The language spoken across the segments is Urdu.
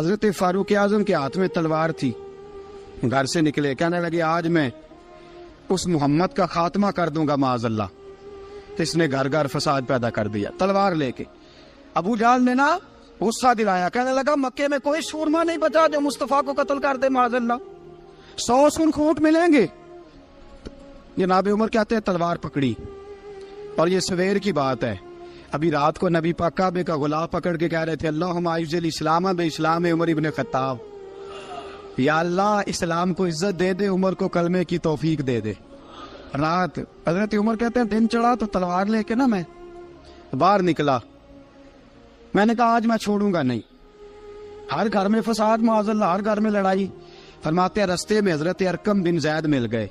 حضرت فاروق اعظم کے ہاتھ میں تلوار تھی، گھر سے نکلے، کہنے لگے آج میں اس محمد کا خاتمہ کر دوں گا معاذ اللہ، اس نے گھر گھر فساد پیدا کر دیا تلوار لے کے۔ ابو جہل نے نا غصہ دلایا، کہنے لگا مکے میں کوئی سورما نہیں بچا جو مصطفیٰ کو قتل کر دے معاذ اللہ، 100 سن کھوٹ ملیں گے۔ جناب عمر کہتے ہیں تلوار پکڑی، اور یہ سویر کی بات ہے، ابھی رات کو نبی پاک کعبے کا غلاف پکڑ کے کہہ رہے تھے اللہم اعز الاسلام باسلام عمر ابن خطاب، یا اللہ اسلام کو عزت دے دے، عمر کو کلمے کی توفیق دے دے۔ رات حضرت عمر کہتے ہیں دن چڑھا تو تلوار لے کے نا میں باہر نکلا، میں نے کہا آج میں چھوڑوں گا نہیں، ہر گھر میں فساد معاذ اللہ، ہر گھر میں لڑائی۔ فرماتے ہیں رستے میں حضرت ارقم بن زید مل گئے،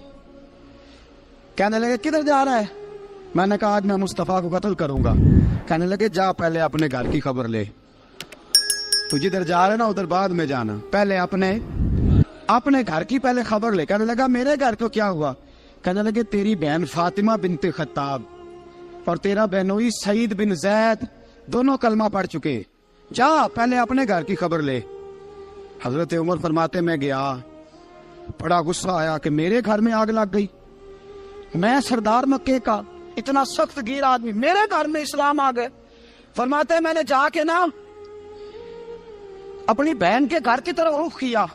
کہنے لگے کدھر جا رہا ہے؟ میں نے کہا آج میں مصطفیٰ کو قتل کروں گا۔ کہنے لگے جا پہلے اپنے گھر کی خبر لے، تو جدھر جا رہے نا ادھر بعد میں جانا، پہلے اپنے گھر کی پہلے خبر لے۔ کہنے لگا میرے گھر کو کیا ہوا؟ کہنے لگے تیری بہن فاطمہ بنت خطاب اور تیرا بہنوئی سعید بن زید دونوں کلمہ پڑھ چکے، جا پہلے اپنے گھر کی خبر لے۔ حضرت عمر فرماتے میں گیا، بڑا غصہ آیا کہ میرے گھر میں آگ لگ گئی، میں سردار مکے کا اتنا سخت گیر آدمی، میرے گھر میں اسلام آ گئے۔ فرماتے میں نے جا کے نا اپنی بہن کے گھر کی طرف رخ کیا،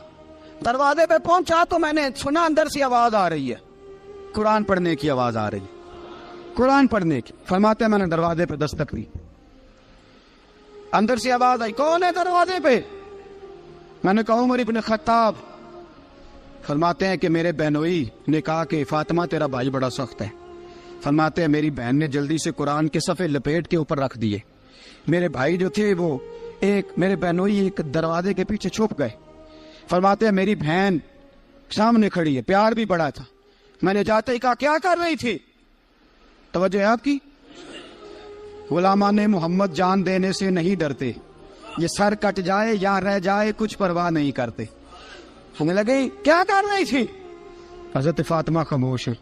دروازے پہ پہنچا تو میں نے سنا اندر سے آواز آ رہی ہے، قرآن پڑھنے کی آواز آ رہی، قرآن پڑھنے کی۔ فرماتے میں نے دروازے پہ دستک دی، اندر سے آواز آئی کون ہے دروازے پہ؟ میں نے کہا عمر ابن خطاب۔ فرماتے ہیں کہ میرے بہنوئی نے کہا کہ فاطمہ تیرا بھائی بڑا سخت ہے۔ فرماتے ہیں میری بہن نے جلدی سے قرآن کے صفحے لپیٹ کے اوپر رکھ دیے، میرے بھائی جو تھے وہ میرے بہنوئی ایک دروازے کے پیچھے چھپ گئے۔ فرماتے ہیں میری بہن سامنے کھڑی ہے، پیار بھی بڑا تھا، میں نے جاتے ہی کہا کیا کر رہی تھی؟ توجہ ہے آپ کی؟ غلامان محمد جان دینے سے نہیں ڈرتے، یہ سر کٹ جائے یا رہ جائے کچھ پرواہ نہیں کرتے۔ سننے لگے کیا کر رہی تھی؟ حضرت فاطمہ خاموش ہے۔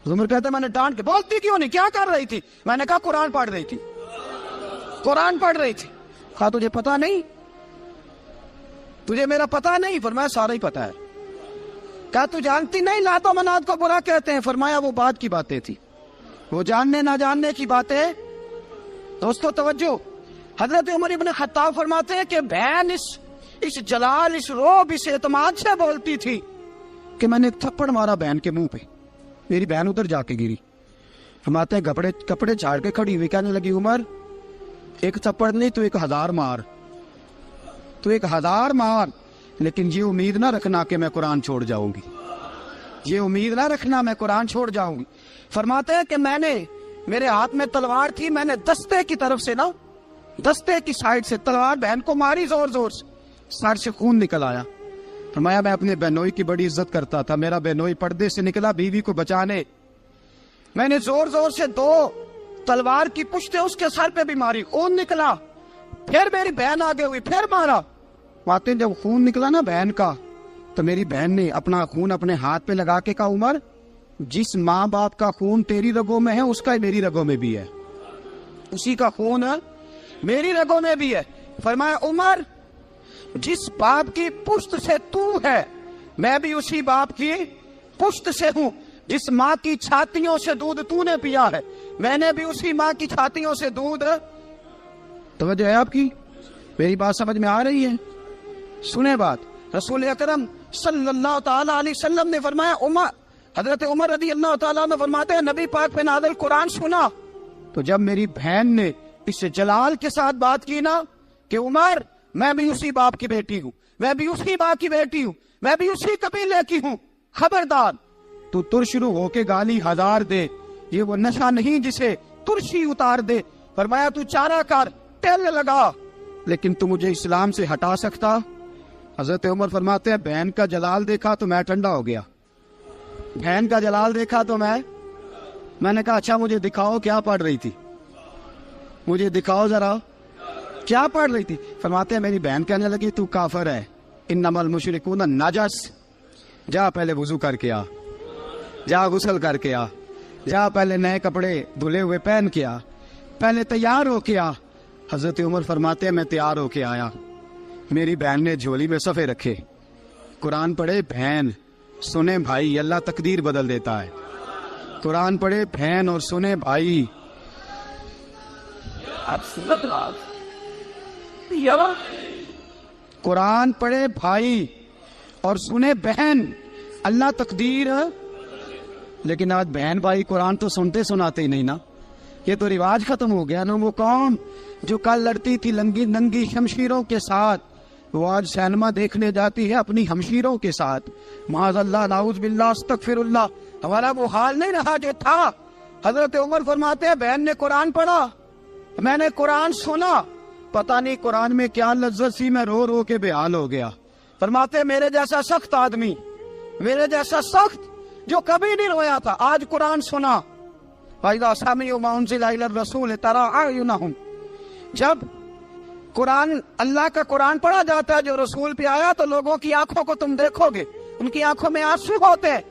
عمر کہتا ہے میں نے ڈانٹ کے، بولتی کیوں نہیں، کیا کر رہی تھی؟ میں نے کہا قرآن پڑھ رہی تھی، قرآن پڑھ رہی تھی۔ کہا تجھے پتا نہیں، تجھے میرا پتا نہیں؟ فرمایا سارا ہی پتا ہے۔ کہا تو جانتی نہیں لات و منات کو برا کہتے ہیں؟ فرمایا وہ بات کی باتیں تھی، وہ جاننے نہ جاننے کی باتیں۔ دوستو توجہ، حضرت عمر ابن خطاب فرماتے ہیں کہ بہن اس جلال، اس روب، اس اعتماد سے بولتی تھی کہ میں نے ایک تھپڑ مارا بہن کے منہ پہ، میری بہن ادھر جا کے گری۔ فرماتے ہیں کپڑے جھاڑ کے کھڑی ہوئی، کہنے لگی عمر ایک تھپڑ نہیں تو 1000 مار، تو 1000 مار، لیکن یہ امید نہ رکھنا کہ میں قرآن چھوڑ جاؤں گی، یہ امید نہ رکھنا میں قرآن چھوڑ جاؤں گی۔ فرماتے ہیں کہ میرے ہاتھ میں تلوار تھی، میں نے دستے کی طرف سے نا، دستے کی سائڈ سے تلوار بہن کو ماری، زور زور سے، سر سے خون نکل آیا۔ فرمایا میں اپنے بہنوئی کی بڑی عزت کرتا تھا، میرا بہنوئی پردے سے نکلا بیوی کو بچانے، میں نے زور زور سے 2 تلوار کی پشتیں اس کے سر پہ بھی ماری، خون نکلا، پھر میری بہن آگے ہوئی، پھر مارا۔ واقعی جب خون نکلا نا بہن کا، تو میری بہن نے اپنا خون اپنے ہاتھ پہ لگا کے کہا عمر جس ماں باپ کا خون تیری رگوں میں ہے اس کا میری رگوں میں بھی ہے، اسی کا خون میری رگوں میں بھی ہے۔ فرمایا عمر جس باپ کی پشت سے تو ہے میں بھی اسی باپ کی پشت سے ہوں، جس ماں کی چھاتیوں سے دودھ تو نے پیا ہے میں نے بھی اسی ماں کی چھاتیوں سے دودھ۔ توجہ ہے آپ کی؟ میری بات سمجھ میں آ رہی ہے؟ سنیں بات، رسول اکرم صلی اللہ تعالی علیہ وسلم نے فرمایا، حضرت عمر رضی اللہ تعالیٰ عنہ فرماتے ہیں نبی پاک پہ نازل قرآن سنا تو جب میری بہن نے اس جلال کے ساتھ بات کی نا کہ عمر میں بھی اسی باپ کی بیٹی ہوں، میں بھی اسی باپ کی بیٹی ہوں، میں بھی اسی قبیلے کی ہوں، خبردار تو ترشرو ہو کے گالی 1000 دے، یہ وہ نشہ نہیں جسے ترشی اتار دے۔ فرمایا تو چارہ کر، تیل لگا، لیکن تو مجھے اسلام سے ہٹا سکتا؟ حضرت عمر فرماتے ہیں بہن کا جلال دیکھا تو میں ٹھنڈا ہو گیا، بہن کا جلال دیکھا تو میں نے کہا اچھا مجھے دکھاؤ کیا پڑھ رہی تھی، مجھے دکھاؤ ذرا کیا پڑھ رہی تھی۔ فرماتے ہیں میری بہن کہنے لگی تو کافر ہے، انما المشرکون نجس، جا پہلے وضو کر کے آ، جا غسل کر کے آ، جا پہلے نئے کپڑے دھلے ہوئے پہن کے آ، پہلے تیار ہو کے آ۔ حضرت عمر فرماتے ہیں میں تیار ہو کے آیا، میری بہن نے جھولی میں صفحے رکھے، قرآن پڑھے بہن، سنے بھائی، اللہ تقدیر بدل دیتا ہے۔ قرآن پڑھے بہن اور سنے بھائی، قرآن پڑھے بھائی اور سنے بہن، اللہ تقدیر۔ لیکن آج بہن بھائی قرآن تو سنتے سناتے ہی نہیں نا، یہ تو رواج ختم ہو گیا نا۔ وہ قوم جو کل لڑتی تھی ننگی شمشیروں کے ساتھ، وہ آج سینما دیکھنے جاتی ہے اپنی ہمشیروں کے ساتھ۔ معاذ اللہ، نعوذ باللہ، استغفر اللہ۔ ہمارا وہ حال نہیں رہا جو تھا۔ حضرت عمر فرماتے ہیں بہن نے قرآن پڑھا، میں نے قرآن سنا، پتہ نہیں قرآن میں کیا لذت سی، میں رو رو کے بے حال ہو گیا۔ فرماتے ہیں میرے جیسا سخت آدمی، میرے جیسا سخت جو کبھی نہیں رویا تھا، آج قرآن سنا۔ فَإِذَا سَمِعُوا مَا أُنزِلَ إِلَى الرَّسُولِ تَرَىٰ أَعْيُنَهُمْ، جب قرآن، اللہ کا قرآن پڑھا جاتا ہے جو رسول پہ آیا، تو لوگوں کی آنکھوں کو تم دیکھو گے، ان کی آنکھوں میں آنسو ہوتے ہیں۔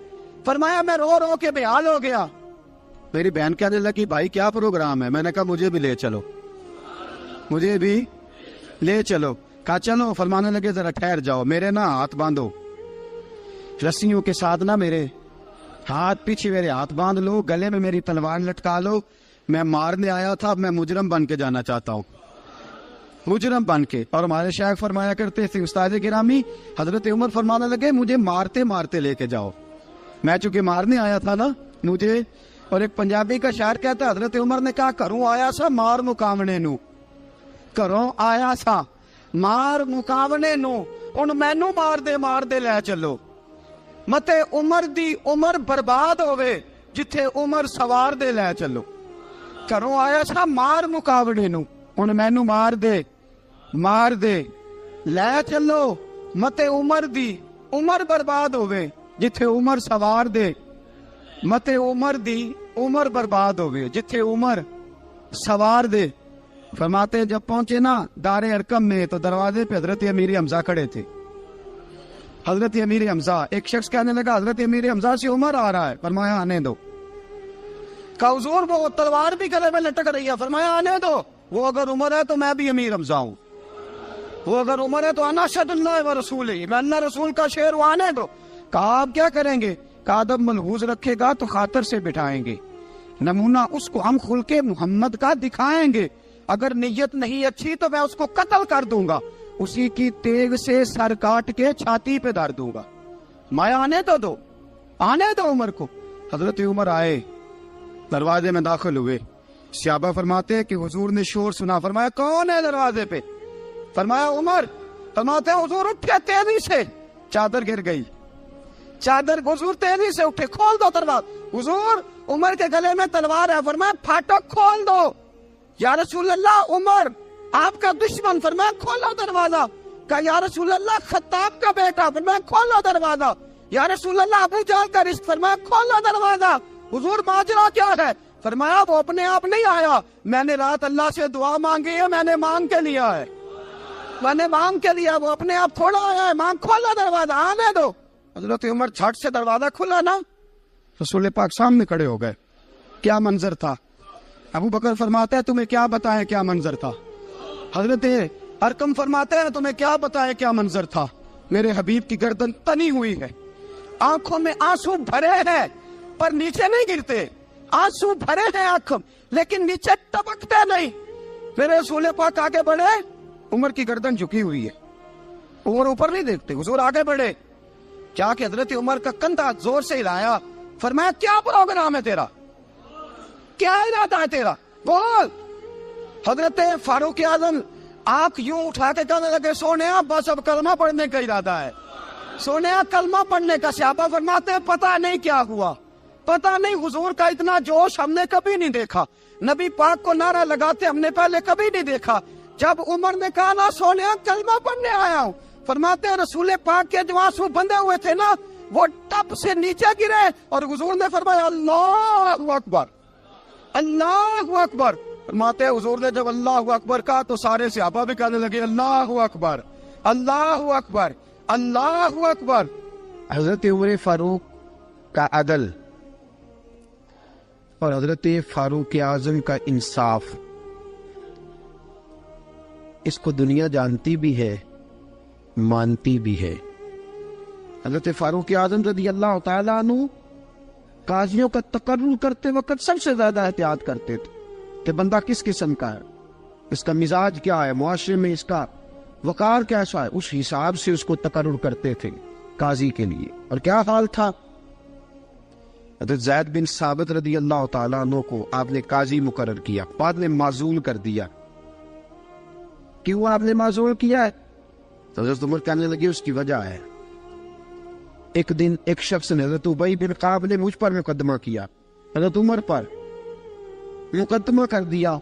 فرمایا میں رو رو کے بے حال ہو گیا۔ میری بہن کہنے لگی بھائی کیا پروگرام ہے؟ میں نے کہا مجھے بھی لے چلو، مجھے بھی لے چلو۔ کہا چلو۔ فرمانے لگے ذرا ٹھہر جاؤ، میرے نا ہاتھ باندھو، رسیوں کے ساتھ نا میرے ہاتھ، پیچھے میرے ہاتھ باندھ لو، گلے میں میری تلوار لٹکا لو، میں مارنے آیا تھا، اب میں مجرم بن کے جانا چاہتا ہوں، مجرم بن کے۔ اور ہمارے شیخ فرمایا کرتے تھے، استاد گرامی حضرت عمر فرمانے لگے مجھے مارتے مارتے لے کے جاؤ، میں چونکہ مارنے آیا تھا نا مجھے۔ اور ایک پنجابی کا شاعر کہتا ہے حضرت عمر نے کہا کروں آیا سا مار مکاونے نو، کروں آیا سا مار مکاونے نو، ان مینو مار دے لے چلو، متے عمر دی عمر برباد ہوئے جتھے عمر سوار دے لے چلو۔ کروں آیا سا مار مکاونے نو، ان مینو مار دے لے چلو، متے عمر دی عمر برباد ہوئے جتھے عمر سوار دے، متے عمر دی عمر برباد ہوئے جتھے عمر سوار دے۔ فرماتے جب پہنچے نا دار ارقم میں تو دروازے پہ حضرت امیر حمزہ کھڑے تھے۔ حضرت امیر حمزہ، ایک شخص کہنے لگا حضرت امیر حمزہ سے عمر آ رہا ہے، فرمایا آنے دو۔ کہا حضور وہ تلوار بھی گلے میں لٹک رہی ہے، فرمایا آنے دو، وہ اگر عمر ہے تو میں بھی امیر حمزہ ہوں، وہ اگر عمر ہے تو انا اشہد اللہ و رسولہ، میں اللہ رسول کا شعر ہوں، آنے دو۔ کہا آپ کیا کریں گے؟ کہا ادب ملحوظ رکھے گا تو خاطر سے بٹھائیں گے، نمونہ اس کو ہم خلق محمد کا دکھائیں گے، اگر نیت نہیں اچھی تو میں اس کو قتل کر دوں گا، اسی کی تیغ سے سر کاٹ کے چھاتی پہ دھر دوں گا، میں آنے تو دو، آنے دو عمر کو۔ حضرت عمر آئے، دروازے میں داخل ہوئے، صحابہ فرماتے ہیں کہ حضور نے شور سنا، فرمایا کون ہے دروازے پہ؟ فرمایا عمر۔ فرماتے ہیں حضور اٹھے تیزی سے، چادر گر گئی، چادر، حضور تیزی سے اٹھے، کھول دو دروازہ۔ حضور عمر کے گلے میں تلوار ہے، فرمایا پھاٹک کھول دو۔ یا رسول اللہ عمر آپ کا دشمن، فرمایا کھولو دروازہ۔ کہا یا رسول اللہ خطاب کا بیٹا، فرمایا کھولو دروازہ۔ یا رسول اللہ ابو جہل کا رشت، فرمایا کھولو دروازہ۔ حضور ماجرا کیا ہے؟ فرمایا وہ اپنے آپ نہیں آیا، میں نے رات اللہ سے دعا مانگی ہے، میں نے مانگ کے لیا ہے، میں نے مانگ کے لیا، وہ اپنے آپ تھوڑا آیا ہے، مانگ، کھولا دروازہ، آنے دو۔ حضرت عمر جھٹ سے دروازہ کھلا نا، رسول پاک سامنے کھڑے ہو گئے۔ کیا منظر تھا؟ ابو بکر فرماتے ہیں تمہیں کیا بتائیں کیا منظر تھا؟ حضرت ارقم فرماتے ہیں تمہیں کیا بتائیں کیا منظر تھا؟ میرے حبیب کی گردن تنی ہوئی ہے، آنکھوں میں آنسو بھرے ہیں پر نیچے نہیں گرتے، آنسو بھرے ہیں آنکھوں لیکن نیچے ٹپکتے نہیں۔ میرے رسول پاک آگے بڑھے، عمر کی گردن جھکی ہوئی ہے، عمر اوپر نہیں دیکھتے، حضور آگے بڑھے، جا کے حضرت عمر کا کندھا زور سے ہلایا، فرمایا کیا پروگرام ہے تیرا، کیا ارادہ ہے تیرا، بول۔ حضرت فاروق اعظم آنکھ یوں اٹھا کے کہنے لگے سونیا بس اب کلمہ پڑھنے کا ارادہ ہے، سونیا کلمہ پڑھنے کا۔ صحابہ فرماتے ہیں پتہ نہیں کیا ہوا، پتہ نہیں، حضور کا اتنا جوش ہم نے کبھی نہیں دیکھا، نبی پاک کو نعرہ لگاتے ہم نے پہلے کبھی نہیں دیکھا۔ جب عمر نے کہا نا سونیا کلمہ پڑھنے آیا ہوں، فرماتے ہیں رسول پاک کے جو آنسو بندے ہوئے تھے نا وہ ٹپ سے نیچے گرے، اور حضور نے فرمایا اللہ اکبر، اللہ اکبر۔ فرماتے ہیں حضور نے جب اللہ اکبر کہا تو سارے صحابہ بھی کہنے لگے اللہ اکبر، اللہ اکبر، اللہ اکبر۔ حضرت عمر فاروق کا عدل اور حضرت فاروق اعظم کا انصاف، اس کو دنیا جانتی بھی ہے مانتی بھی ہے۔ حضرت فاروق اعظم رضی اللہ تعالیٰ عنہ قاضیوں کا تقرر کرتے وقت سب سے زیادہ احتیاط کرتے تھے کہ بندہ کس قسم کا ہے، اس کا مزاج کیا ہے، معاشرے میں اس کا وقار کیسا ہے، اس حساب سے اس کو تقرر کرتے تھے قاضی کے لیے۔ اور کیا حال تھا، حضرت زید بن ثابت رضی اللہ تعالیٰ عنہ کو آپ نے قاضی مقرر کیا، بعد میں معزول کر دیا۔ کیوں آپ نے معزول کیا ہے؟ تو حضرت عمر کہنے لگے اس کی وجہ ہے، ایک دن ایک شخص نے، حضرت ابی بن کعب نے مجھ پر مقدمہ کیا، حضرت عمر پر مقدمہ کر دیا،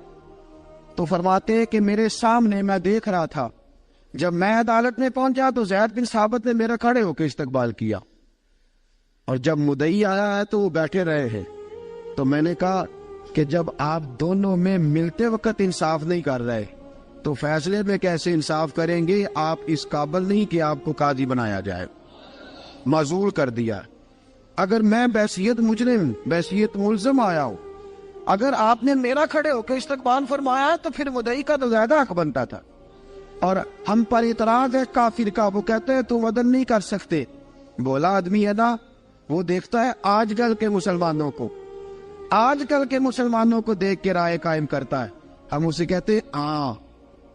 تو فرماتے ہیں کہ میرے سامنے میں دیکھ رہا تھا، جب میں عدالت میں پہنچا تو زید بن ثابت نے میرا کھڑے ہو کے استقبال کیا، اور جب مدعی آیا ہے تو وہ بیٹھے رہے ہیں۔ تو میں نے کہا کہ جب آپ دونوں میں ملتے وقت انصاف نہیں کر رہے تو فیصلے میں کیسے انصاف کریں گے؟ آپ اس قابل نہیں کہ آپ کو قاضی بنایا جائے، معزول کر دیا۔ اگر میں بحیثیت مجرم، بحیثیت ملزم آیا ہوں، اگر آپ نے میرا کھڑے ہو کے استقبال فرمایا ہے تو پھر مدعی کا تو زیادہ حق بنتا تھا۔ اور ہم پر اعتراض ہے کافر کا، وہ کہتے ہیں تم عدل نہیں کر سکتے۔ بولا آدمی ہے نا، وہ دیکھتا ہے آج کل کے مسلمانوں کو، آج کل کے مسلمانوں کو دیکھ کے رائے قائم کرتا ہے۔ ہم اسے کہتے ہیں ہاں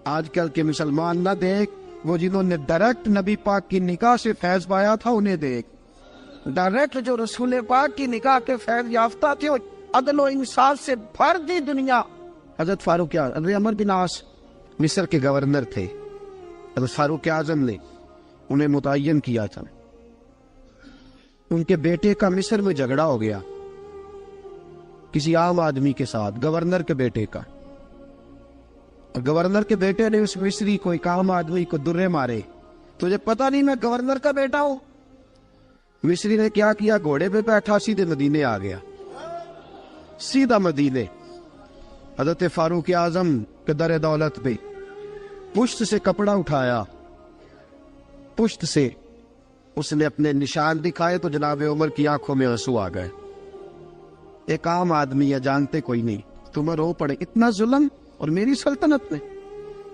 آج کل کے مسلمان نہ دیکھ، وہ جنہوں نے ڈائریکٹ نبی پاک کی نکاح سے فیض پایا تھا انہیں دیکھ، ڈائریکٹ جو رسول پاک کی نکاح کے فیض یافتہ تھے، عدل و انصاف سے بھر دی دنیا۔ حضرت فاروق اعظم، حضرت عمرو بن عاص مصر کے گورنر تھے، حضرت فاروق اعظم نے انہیں متعین کیا تھا۔ ان کے بیٹے کا مصر میں جھگڑا ہو گیا کسی عام آدمی کے ساتھ، گورنر کے بیٹے کا، اور گورنر کے بیٹے نے اس مصری کو، ایک عام آدمی کو درے مارے۔ تجھے پتہ نہیں میں گورنر کا بیٹا ہوں؟ مصری نے کیا کیا، گھوڑے پہ بیٹھا سیدھے مدینے آ گیا، سیدھا مدینے۔ حضرت فاروق اعظم کے در دولت پہ پشت سے کپڑا اٹھایا، پشت سے اس نے اپنے نشان دکھائے تو جناب عمر کی آنکھوں میں آنسو آ گئے۔ ایک عام آدمی ہے، جانتے کوئی نہیں، تمہیں رو پڑے، اتنا ظلم، اور میری سلطنت میں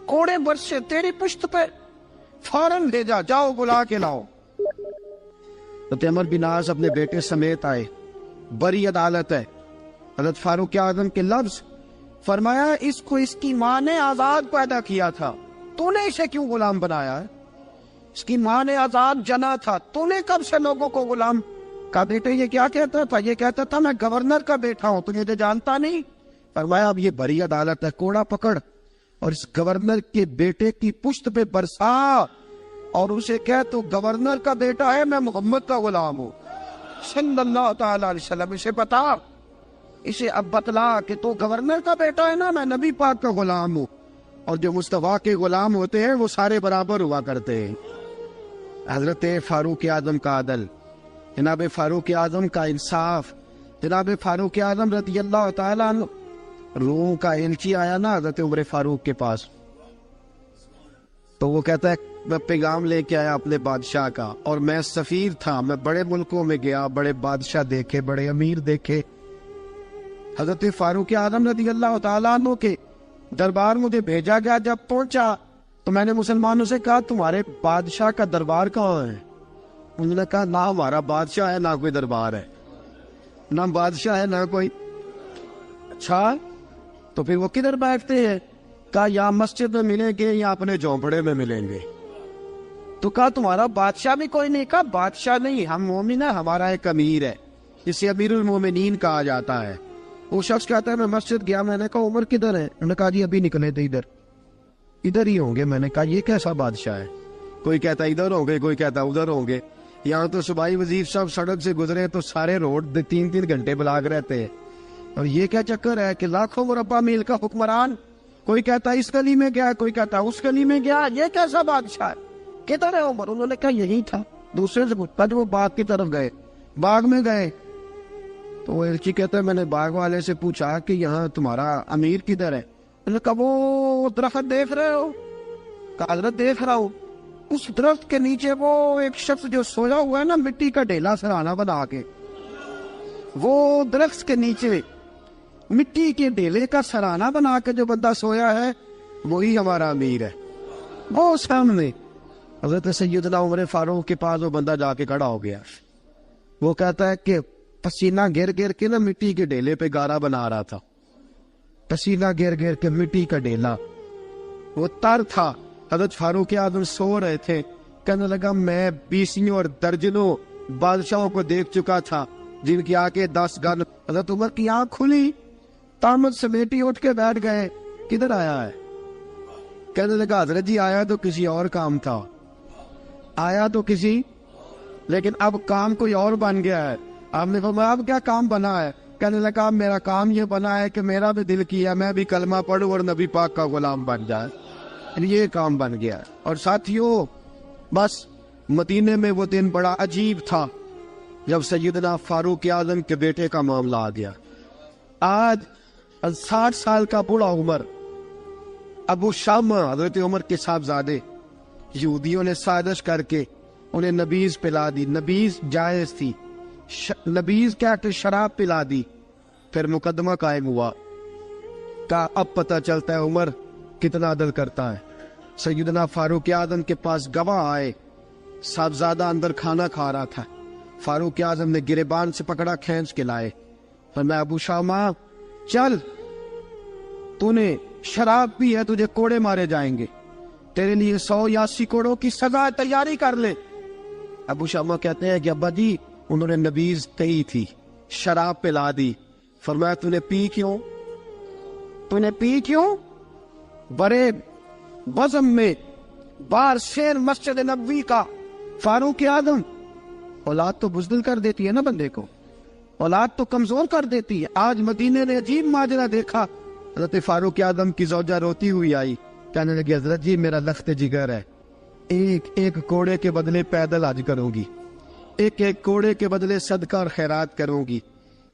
کوڑے برسے تیری پشت پہ، فوراً لے جا، جاؤ بلا کے لاؤ۔ حضرت عمر بن عاص اپنے بیٹے سمیت آئے، بڑی عدالت ہے۔ حضرت فاروق اعظم کے لفظ، فرمایا اس کو اس کی ماں نے آزاد پیدا کیا تھا، تو نے اسے کیوں غلام بنایا ہے؟ اس کی ماں نے آزاد جنا تھا، تو نے کب سے لوگوں کو غلام کا؟ بیٹے یہ کیا کہتا تھا؟ یہ کہتا تھا میں گورنر کا بیٹا ہوں، تجھے تو جانتا نہیں۔ فرمایا اب یہ بڑی عدالت ہے، کوڑا پکڑ اور اس گورنر کے بیٹے کی پشت پہ برسا، اور اسے کہہ تو گورنر کا بیٹا ہے، میں محمد کا غلام ہوں صلی اللہ تعالی علیہ وسلم۔ اسے بتا، اسے اب بتلا کہ تو گورنر کا بیٹا ہے نا، میں نبی پاک کا غلام ہوں، اور جو مصطفیٰ کے غلام ہوتے ہیں وہ سارے برابر ہوا کرتے ہیں۔ حضرت فاروق اعظم کا عدل، جناب فاروق اعظم کا انصاف، جناب فاروق اعظم رضی اللہ تعالیٰ عنہ۔ روم کا ایلچی آیا نا حضرت عمر فاروق کے پاس، تو وہ کہتا ہے میں پیغام لے کے آیا اپنے بادشاہ کا، اور میں سفیر تھا، میں بڑے ملکوں میں گیا، بڑے بادشاہ دیکھے، بڑے امیر دیکھے۔ حضرت فاروق اعظم رضی اللہ تعالیٰ عنہ کے دربار مجھے بھیجا گیا، جب پہنچا تو میں نے مسلمانوں سے کہا تمہارے بادشاہ کا دربار کہاں ہے؟ انہوں نے کہا نہ ہمارا بادشاہ ہے نہ کوئی دربار ہے، نہ بادشاہ ہے نہ کوئی۔ اچھا تو پھر وہ کدھر بیٹھتے ہیں؟ کہا یا مسجد میں ملیں گے یا اپنے جھونپڑے میں ملیں گے۔ تو کہا تمہارا بادشاہ بھی کوئی نہیں؟ کہا بادشاہ نہیں، ہم مومن ہیں، ہمارا ایک امیر ہے، جسے امیر المومنین کہا جاتا ہے۔ وہ شخص کہتا ہے میں مسجد گیا، میں نے کہا عمر کدھر ہے؟ انہوں نے کہا جی ابھی نکلے تھے، ادھر ہی ہوں گے۔ میں نے کہا یہ کیسا بادشاہ ہے؟ کوئی کہتا ادھر ہوں گے، کوئی کہتا ادھر ہوں گے۔ یہاں تو صوبائی وزیر صاحب سڑک سے گزرے تو سارے روڈ 3 گھنٹے بلاک رہتے ہیں، اور یہ کیا چکر ہے کہ لاکھوں مربع میل کا حکمران، کوئی کہتا اس گلی میں گیا، کوئی کہتا اس گلی میں گیا، یہ کیسا بادشاہ ہے؟ کدھر ہے عمر؟ انہوں نے کہا یہی تھا۔ دوسرے سے پوچھتا جو وہ باغ کی طرف گئے، باغ میں گئے تو وہ ایلچی کہتا ہے میں نے باغ والے سے پوچھا کہ یہاں تمہارا امیر کدھر ہے؟ انہوں نے کہا وہ درخت دیکھ رہے ہو؟ کہا حضرت دیکھ رہا ہوں۔ اس درخت کے نیچے وہ ایک شخص جو سویا ہوا ہے نا، مٹی کا ڈھیلا سرہانہ بنا کے، وہ درخت کے نیچے مٹی کے ڈھیلے کا سرہانہ بنا کے جو بندہ سویا ہے وہی ہمارا امیر ہے۔ وہ سامنے حضرت سیدنا عمر فاروق کے پاس وہ بندہ جا کے کھڑا ہو گیا. وہ کہتا ہے کہ پسینہ گر گر کے نا مٹی کے ڈیلے پہ گارا بنا رہا تھا. پسینہ گر گر کے مٹی کا ڈیلا وہ تر تھا. حضرت فاروق اعظم سو رہے تھے. کہنے لگا میں 20 اور درجنوں بادشاہوں کو دیکھ چکا تھا جن کی آنکھیں 10 گن. حضرت عمر کی آنکھ کھلی, تامت سمیٹی اٹھ کے بیٹھ گئے. کدھر آیا ہے؟ کہنے لگا حضرت جی آیا تو کسی اور کام تھا, آیا تو کسی, لیکن اب کام کوئی اور بن گیا ہے. آپ نے فرمایا اب کیا کام بنا ہے؟ کہنے لگا میرا کام یہ بنا ہے کہ میرا بھی دل کیا میں بھی کلمہ پڑھوں اور نبی پاک کا غلام بن جائے. یہ کام بن گیا. اور ساتھیوں بس مدینے میں وہ دن بڑا عجیب تھا جب سیدنا فاروق اعظم کے بیٹے کا معاملہ آ گیا. آج 60 سال کا بوڑھا عمر, ابو شامہ حضرت عمر کے صاحبزادے, یہودیوں نے سازش کر کے انہیں نبیذ پلا دی. نبیذ جائز تھی, نبیذ کیا کہ شراب پلا دی. پھر مقدمہ قائم ہوا. کا اب پتہ چلتا ہے عمر کتنا عدل کرتا ہے. سیدنا فاروق اعظم کے پاس گواہ آئے, صاحبزادہ اندر کھانا کھا رہا تھا. فاروق اعظم نے گریبان سے پکڑا, کھینچ کے لائے. فرمایا ابو شامہ چل, تو نے شراب پی ہے, تجھے کوڑے مارے جائیں گے, تیرے لیے 100 یا 80 کوڑوں کی سزا تیاری کر لے. ابو شامہ کہتے ہیں کہ ابا جی انہوں نے نبیذ کہی تھی, شراب پلا دی. فرمایا تو نے پی کیوں؟ تو نے پی کیوں؟ بڑے بزم میں بار شیر مسجد نبوی کا فاروق اعظم. اولاد تو بزدل کر دیتی ہے نا بندے کو, اولاد تو کمزور کر دیتی ہے. آج مدینے نے عجیب ماجرا دیکھا. حضرت فاروق اعظم کی زوجہ روتی ہوئی آئی, کہنے لگی حضرت جی میرا لخت جگر ہے, ایک کوڑے کے بدلے پیدل حج کروں گی, ایک کوڑے کے بدلے صدقہ اور خیرات کروں گی.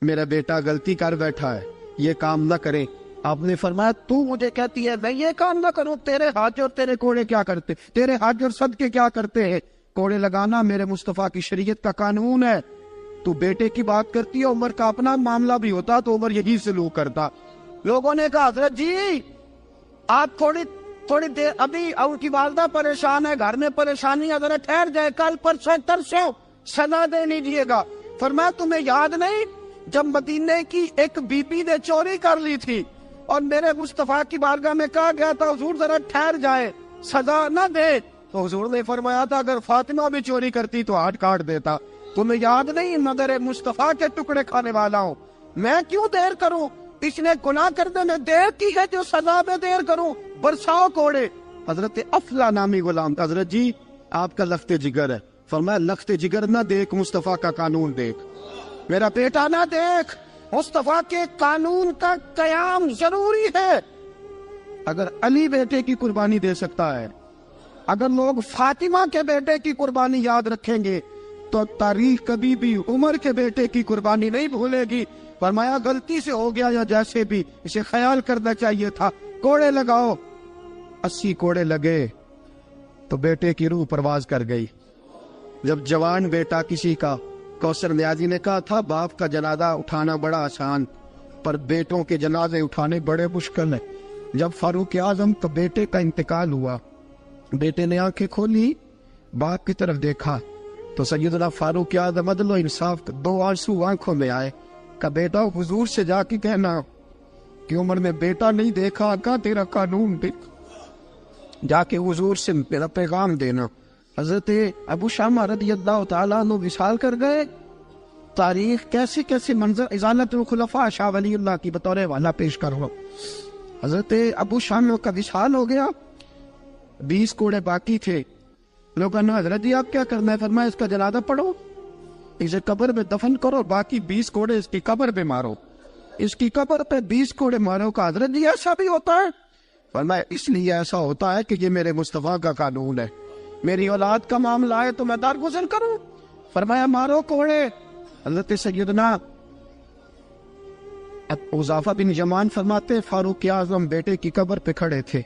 میرا بیٹا غلطی کر بیٹھا ہے, یہ کام نہ کرے. آپ نے فرمایا تو مجھے کہتی ہے میں یہ کام نہ کروں؟ تیرے حج اور تیرے کوڑے کیا کرتے, تیرے حج اور صدقے کیا کرتے ہیں؟ کوڑے لگانا میرے مصطفیٰ کی شریعت کا قانون ہے. تو بیٹے کی بات کرتی ہے, عمر کا اپنا معاملہ بھی ہوتا تو عمر یہی سلوک کرتا. لوگوں نے کہا حضرت جی آپ تھوڑی دیر, ابھی ان کی والدہ پریشان ہے, گھر میں پریشانی ہے, ذرا ٹھہر جائے, کل پرسوں ترسوں سزا دے لیجیے گا. فرمایا تمہیں یاد نہیں جب مدینے کی ایک بی بی نے چوری کر لی تھی اور میرے مصطفیٰ کی بارگاہ میں کہا گیا تھا حضور ذرا ٹھہر جائے, سزا نہ دے, تو حضور نے فرمایا تھا اگر فاطمہ بھی چوری کرتی تو ہاتھ کاٹ دیتا. تمہیں یاد نہیں مگر مصطفیٰ کے ٹکڑے کھانے والا ہوں, میں کیوں دیر کروں؟ اس نے گناہ کرنے میں دیر کی ہے جو سزا میں دیر کروں, برساؤ کوڑے. حضرت افلا نامی غلام, حضرت جی آپ کا لخت جگر ہے. فرمایا لخت جگر نہ دیکھ, مصطفیٰ کا قانون دیکھ. میرا بیٹا نہ دیکھ, مصطفیٰ کے قانون کا قیام ضروری ہے. اگر علی بیٹے کی قربانی دے سکتا ہے, اگر لوگ فاطمہ کے بیٹے کی قربانی یاد رکھیں گے تو تاریخ کبھی بھی عمر کے بیٹے کی قربانی نہیں بھولے گی. فرمایا غلطی سے ہو گیا یا جیسے بھی, اسے خیال کرنا چاہیے تھا. کوڑے لگاؤ. 80 کوڑے لگے تو بیٹے کی روح پرواز کر گئی. جب جوان بیٹا کسی کا, کوثر نیازی نے کہا تھا باپ کا جنازہ اٹھانا بڑا آسان پر بیٹوں کے جنازے اٹھانے بڑے مشکل ہیں. جب فاروق اعظم کا بیٹے کا انتقال ہوا, بیٹے نے آنکھیں کھولی, باپ کی طرف دیکھا تو سیدنا فاروق اعظم عدل و انصاف 2 آنسو آنکھوں میں آئے. کہ بیٹا حضور سے جا کے کہنا کہ عمر میں بیٹا نہیں دیکھا, آقا تیرا قانون دیکھ, جا کے حضور سے میرا پیغام دینا. حضرت ابو شامہ رضی اللہ تعالیٰ عنہ وصال کر گئے. تاریخ کیسے کیسے منظر ازالت الخلفاء شاہ ولی اللہ کی بطور والا پیش کرو. حضرت ابو شامہ کا وصال ہو گیا, 20 کوڑے باقی تھے. لوگوں نے حضرت جی آپ کیا کرنا ہے؟ فرمایا اس کا جنازہ پڑھو, اسے قبر میں دفن کرو, باقی 20 کوڑے اس کی قبر پہ مارو, اس کی قبر پہ 20 کوڑے مارو. کا حضرت جی ایسا بھی ہوتا ہے؟ فرمایا اس لیے ایسا ہوتا ہے کہ یہ میرے مصطفیٰ کا قانون ہے, میری اولاد کا معاملہ ہے تو میں درگزر کروں. فرمایا مارو کوڑے. حضرت سیدنا حذیفہ بن یمان فرماتے فاروق اعظم بیٹے کی قبر پہ کھڑے تھے,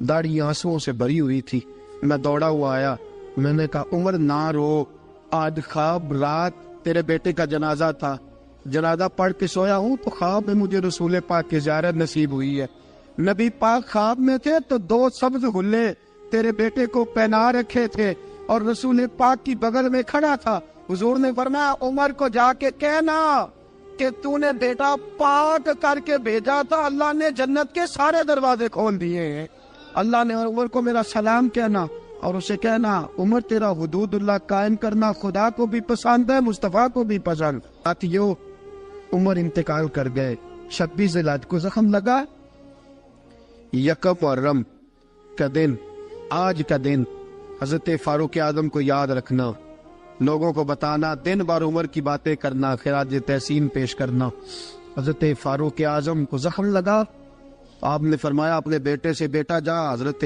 داڑھی آنسوؤں سے بھری ہوئی تھی. میں دوڑا ہوا آیا, میں نے کہا عمر نہ رو, آج خواب رات تیرے بیٹے کا جنازہ تھا, جنازہ پڑھ کے سویا ہوں تو خواب میں مجھے رسول پاک کی زیارت نصیب ہوئی ہے. نبی پاک خواب میں تھے تو 2 سبز حلے تیرے بیٹے کو پہنا رکھے تھے اور رسول پاک کی بغل میں کھڑا تھا. حضور نے فرمایا عمر کو جا کے کہنا کہ تو نے بیٹا پاک کر کے بھیجا تھا, اللہ نے جنت کے سارے دروازے کھول دیے ہیں. اللہ نے عمر کو میرا سلام کہنا اور اسے کہنا عمر تیرا حدود اللہ قائم کرنا خدا کو بھی پسند ہے, مصطفیٰ کو بھی پسند. ساتھیو عمر انتقال کر گئے. 26 ذی الحجہ کو زخم لگا. یکم محرم کا دن, آج کا دن حضرت فاروق اعظم کو یاد رکھنا, لوگوں کو بتانا, دن بار عمر کی باتیں کرنا, خراج تحسین پیش کرنا. حضرت فاروق اعظم کو زخم لگا. آپ نے فرمایا اپنے بیٹے سے بیٹا جا حضرت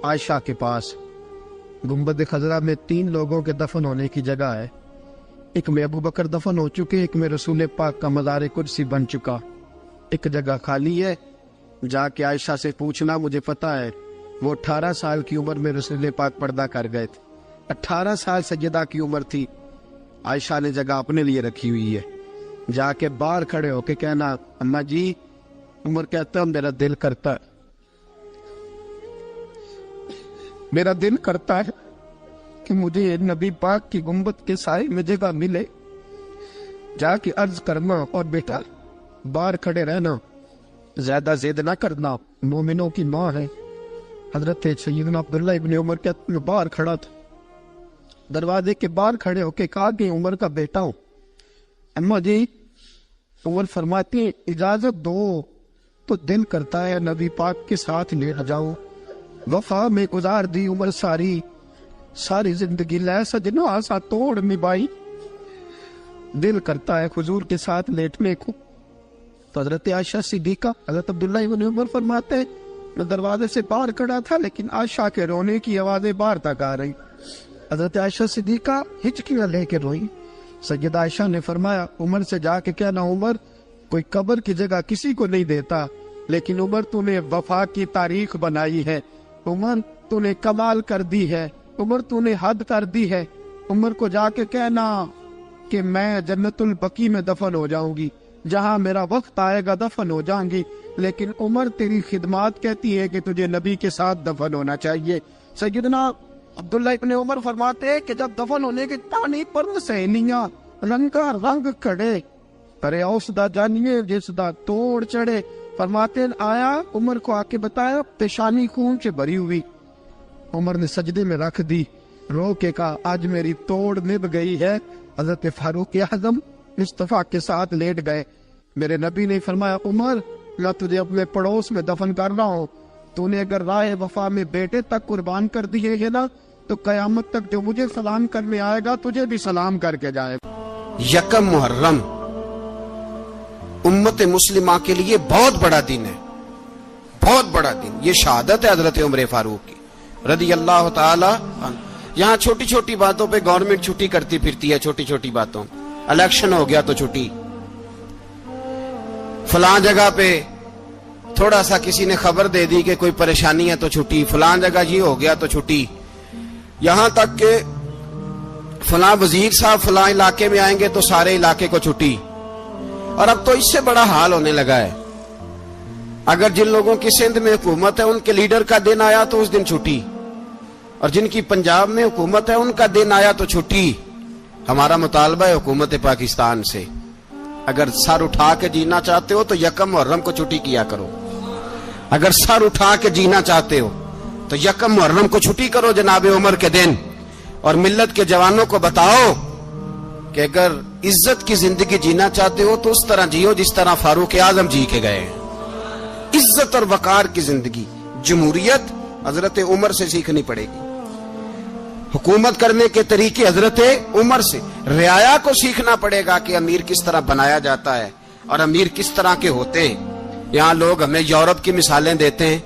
عائشہ کے پاس. گنبد خضرا میں 3 لوگوں کے دفن ہونے کی جگہ ہے. ایک میں ابو بکر دفن ہو چکے, ایک میں رسول پاک کا مزار قدسی بن چکا, ایک جگہ خالی ہے. جا کے عائشہ سے پوچھنا, مجھے پتا ہے وہ 18 سال کی عمر میں رسول پاک پردہ کر گئے تھے. 18 سال سیدہ کی عمر تھی. عائشہ نے جگہ اپنے لیے رکھی ہوئی ہے. جا کے باہر کھڑے ہو کے کہنا اماں جی, عمر کہتا میرا دل کرتا ہے, میرا دل کرتا ہے کہ مجھے نبی پاک کی گنبد کے سائے میں جگہ ملے. جا کے عرض کرنا اور بیٹا باہر کھڑے رہنا, زیادہ زید نہ کرنا, مومنوں کی ماں ہے. حضرت سیدنا عبداللہ ابن عمر کہتے ہیں باہر کھڑا تھا, دروازے کے باہر کھڑے ہو کے کہا کہ عمر کا بیٹا ہوں. اماں جی, عمر فرماتے ہیں اجازت دو تو دل کرتا ہے نبی پاک کے ساتھ لے جاؤں. وفا میں گزار دی عمر ساری, ساری زندگی لے سجنو آسا توڑ نبھائی. دل کرتا ہے حضور کے ساتھ لیٹنے کو. تو حضرت عائشہ صدیقہ, حضرت عبداللہ ابن عمر فرماتے ہیں میں دروازے سے باہر کھڑا تھا لیکن عائشہ کے رونے کی آوازیں باہر تک آ رہی. حضرت عائشہ صدیقہ ہچکیاں لے کے روئی. سیدہ عائشہ نے فرمایا عمر سے جا کے کہنا عمر کوئی قبر کی جگہ کسی کو نہیں دیتا, لیکن عمر تو نے وفا کی تاریخ بنائی ہے, عمر تو نے کمال کر دی ہے, عمر تو نے حد کر دی ہے. عمر کو جا کے کہنا کہ میں جنت البقیع میں دفن ہو جاؤں گی, جہاں میرا وقت آئے گا دفن ہو جاؤں گی, لیکن عمر تیری خدمات کہتی ہے کہ تجھے نبی کے ساتھ دفن ہونا چاہیے. سیدنا عبداللہ ابن عمر فرماتے ہیں کہ جب دفن ہونے کے پانی پر سہنیاں رنگا رنگ کھڑے, کرے اوس دا جانیے جس دا توڑ چڑھے. فرماتے ہیں آیا عمر کو آ کے بتایا پیشانی خون سے بھری ہوئی. عمر نے سجدے میں رکھ دی, رو کے کہا آج میری توڑ نبھ گئی ہے. حضرت فاروق اعظم مصطفیٰ کے ساتھ لیٹ گئے. میرے نبی نے فرمایا عمر میں تجھے اپنے پڑوس میں دفن کر رہا ہوں, تو نے اگر راہ وفا میں بیٹے تک قربان کر دیے ہے نا تو قیامت تک جو مجھے سلام کرنے آئے گا تجھے بھی سلام کر کے جائے گا. یکم محرم امت مسلمہ کے لیے بہت بڑا دن ہے, بہت بڑا دن. یہ شہادت ہے حضرت عمر فاروق کی رضی اللہ تعالی عنہ. یہاں چھوٹی چھوٹی باتوں پہ گورنمنٹ چھٹی کرتی پھرتی ہے, چھوٹی چھوٹی باتوں. الیکشن ہو گیا تو چھٹی, فلاں جگہ پہ تھوڑا سا کسی نے خبر دے دی کہ کوئی پریشانی ہے تو چھٹی, فلاں جگہ یہ ہو گیا تو چھٹی. یہاں تک کہ فلاں وزیر صاحب فلاں علاقے میں آئیں گے تو سارے علاقے کو چھٹی. اور اب تو اس سے بڑا حال ہونے لگا ہے, اگر جن لوگوں کی سندھ میں حکومت ہے ان کے لیڈر کا دن آیا تو اس دن چھٹی, اور جن کی پنجاب میں حکومت ہے ان کا دن آیا تو چھٹی. ہمارا مطالبہ ہے حکومت پاکستان سے, اگر سر اٹھا کے جینا چاہتے ہو تو یکم محرم کو چھٹی کیا کرو. اگر سر اٹھا کے جینا چاہتے ہو تو یکم محرم کو چھٹی کرو جناب عمر کے دن, اور ملت کے جوانوں کو بتاؤ کہ اگر عزت کی زندگی جینا چاہتے ہو تو اس طرح جیو جس طرح فاروق اعظم جی کے گئے. عزت اور وقار کی زندگی, جمہوریت حضرت عمر سے سیکھنی پڑے گی. حکومت کرنے کے طریقے حضرت عمر سے, رعایا کو سیکھنا پڑے گا کہ امیر کس طرح بنایا جاتا ہے اور امیر کس طرح کے ہوتے ہیں. یہاں لوگ ہمیں یورپ کی مثالیں دیتے ہیں,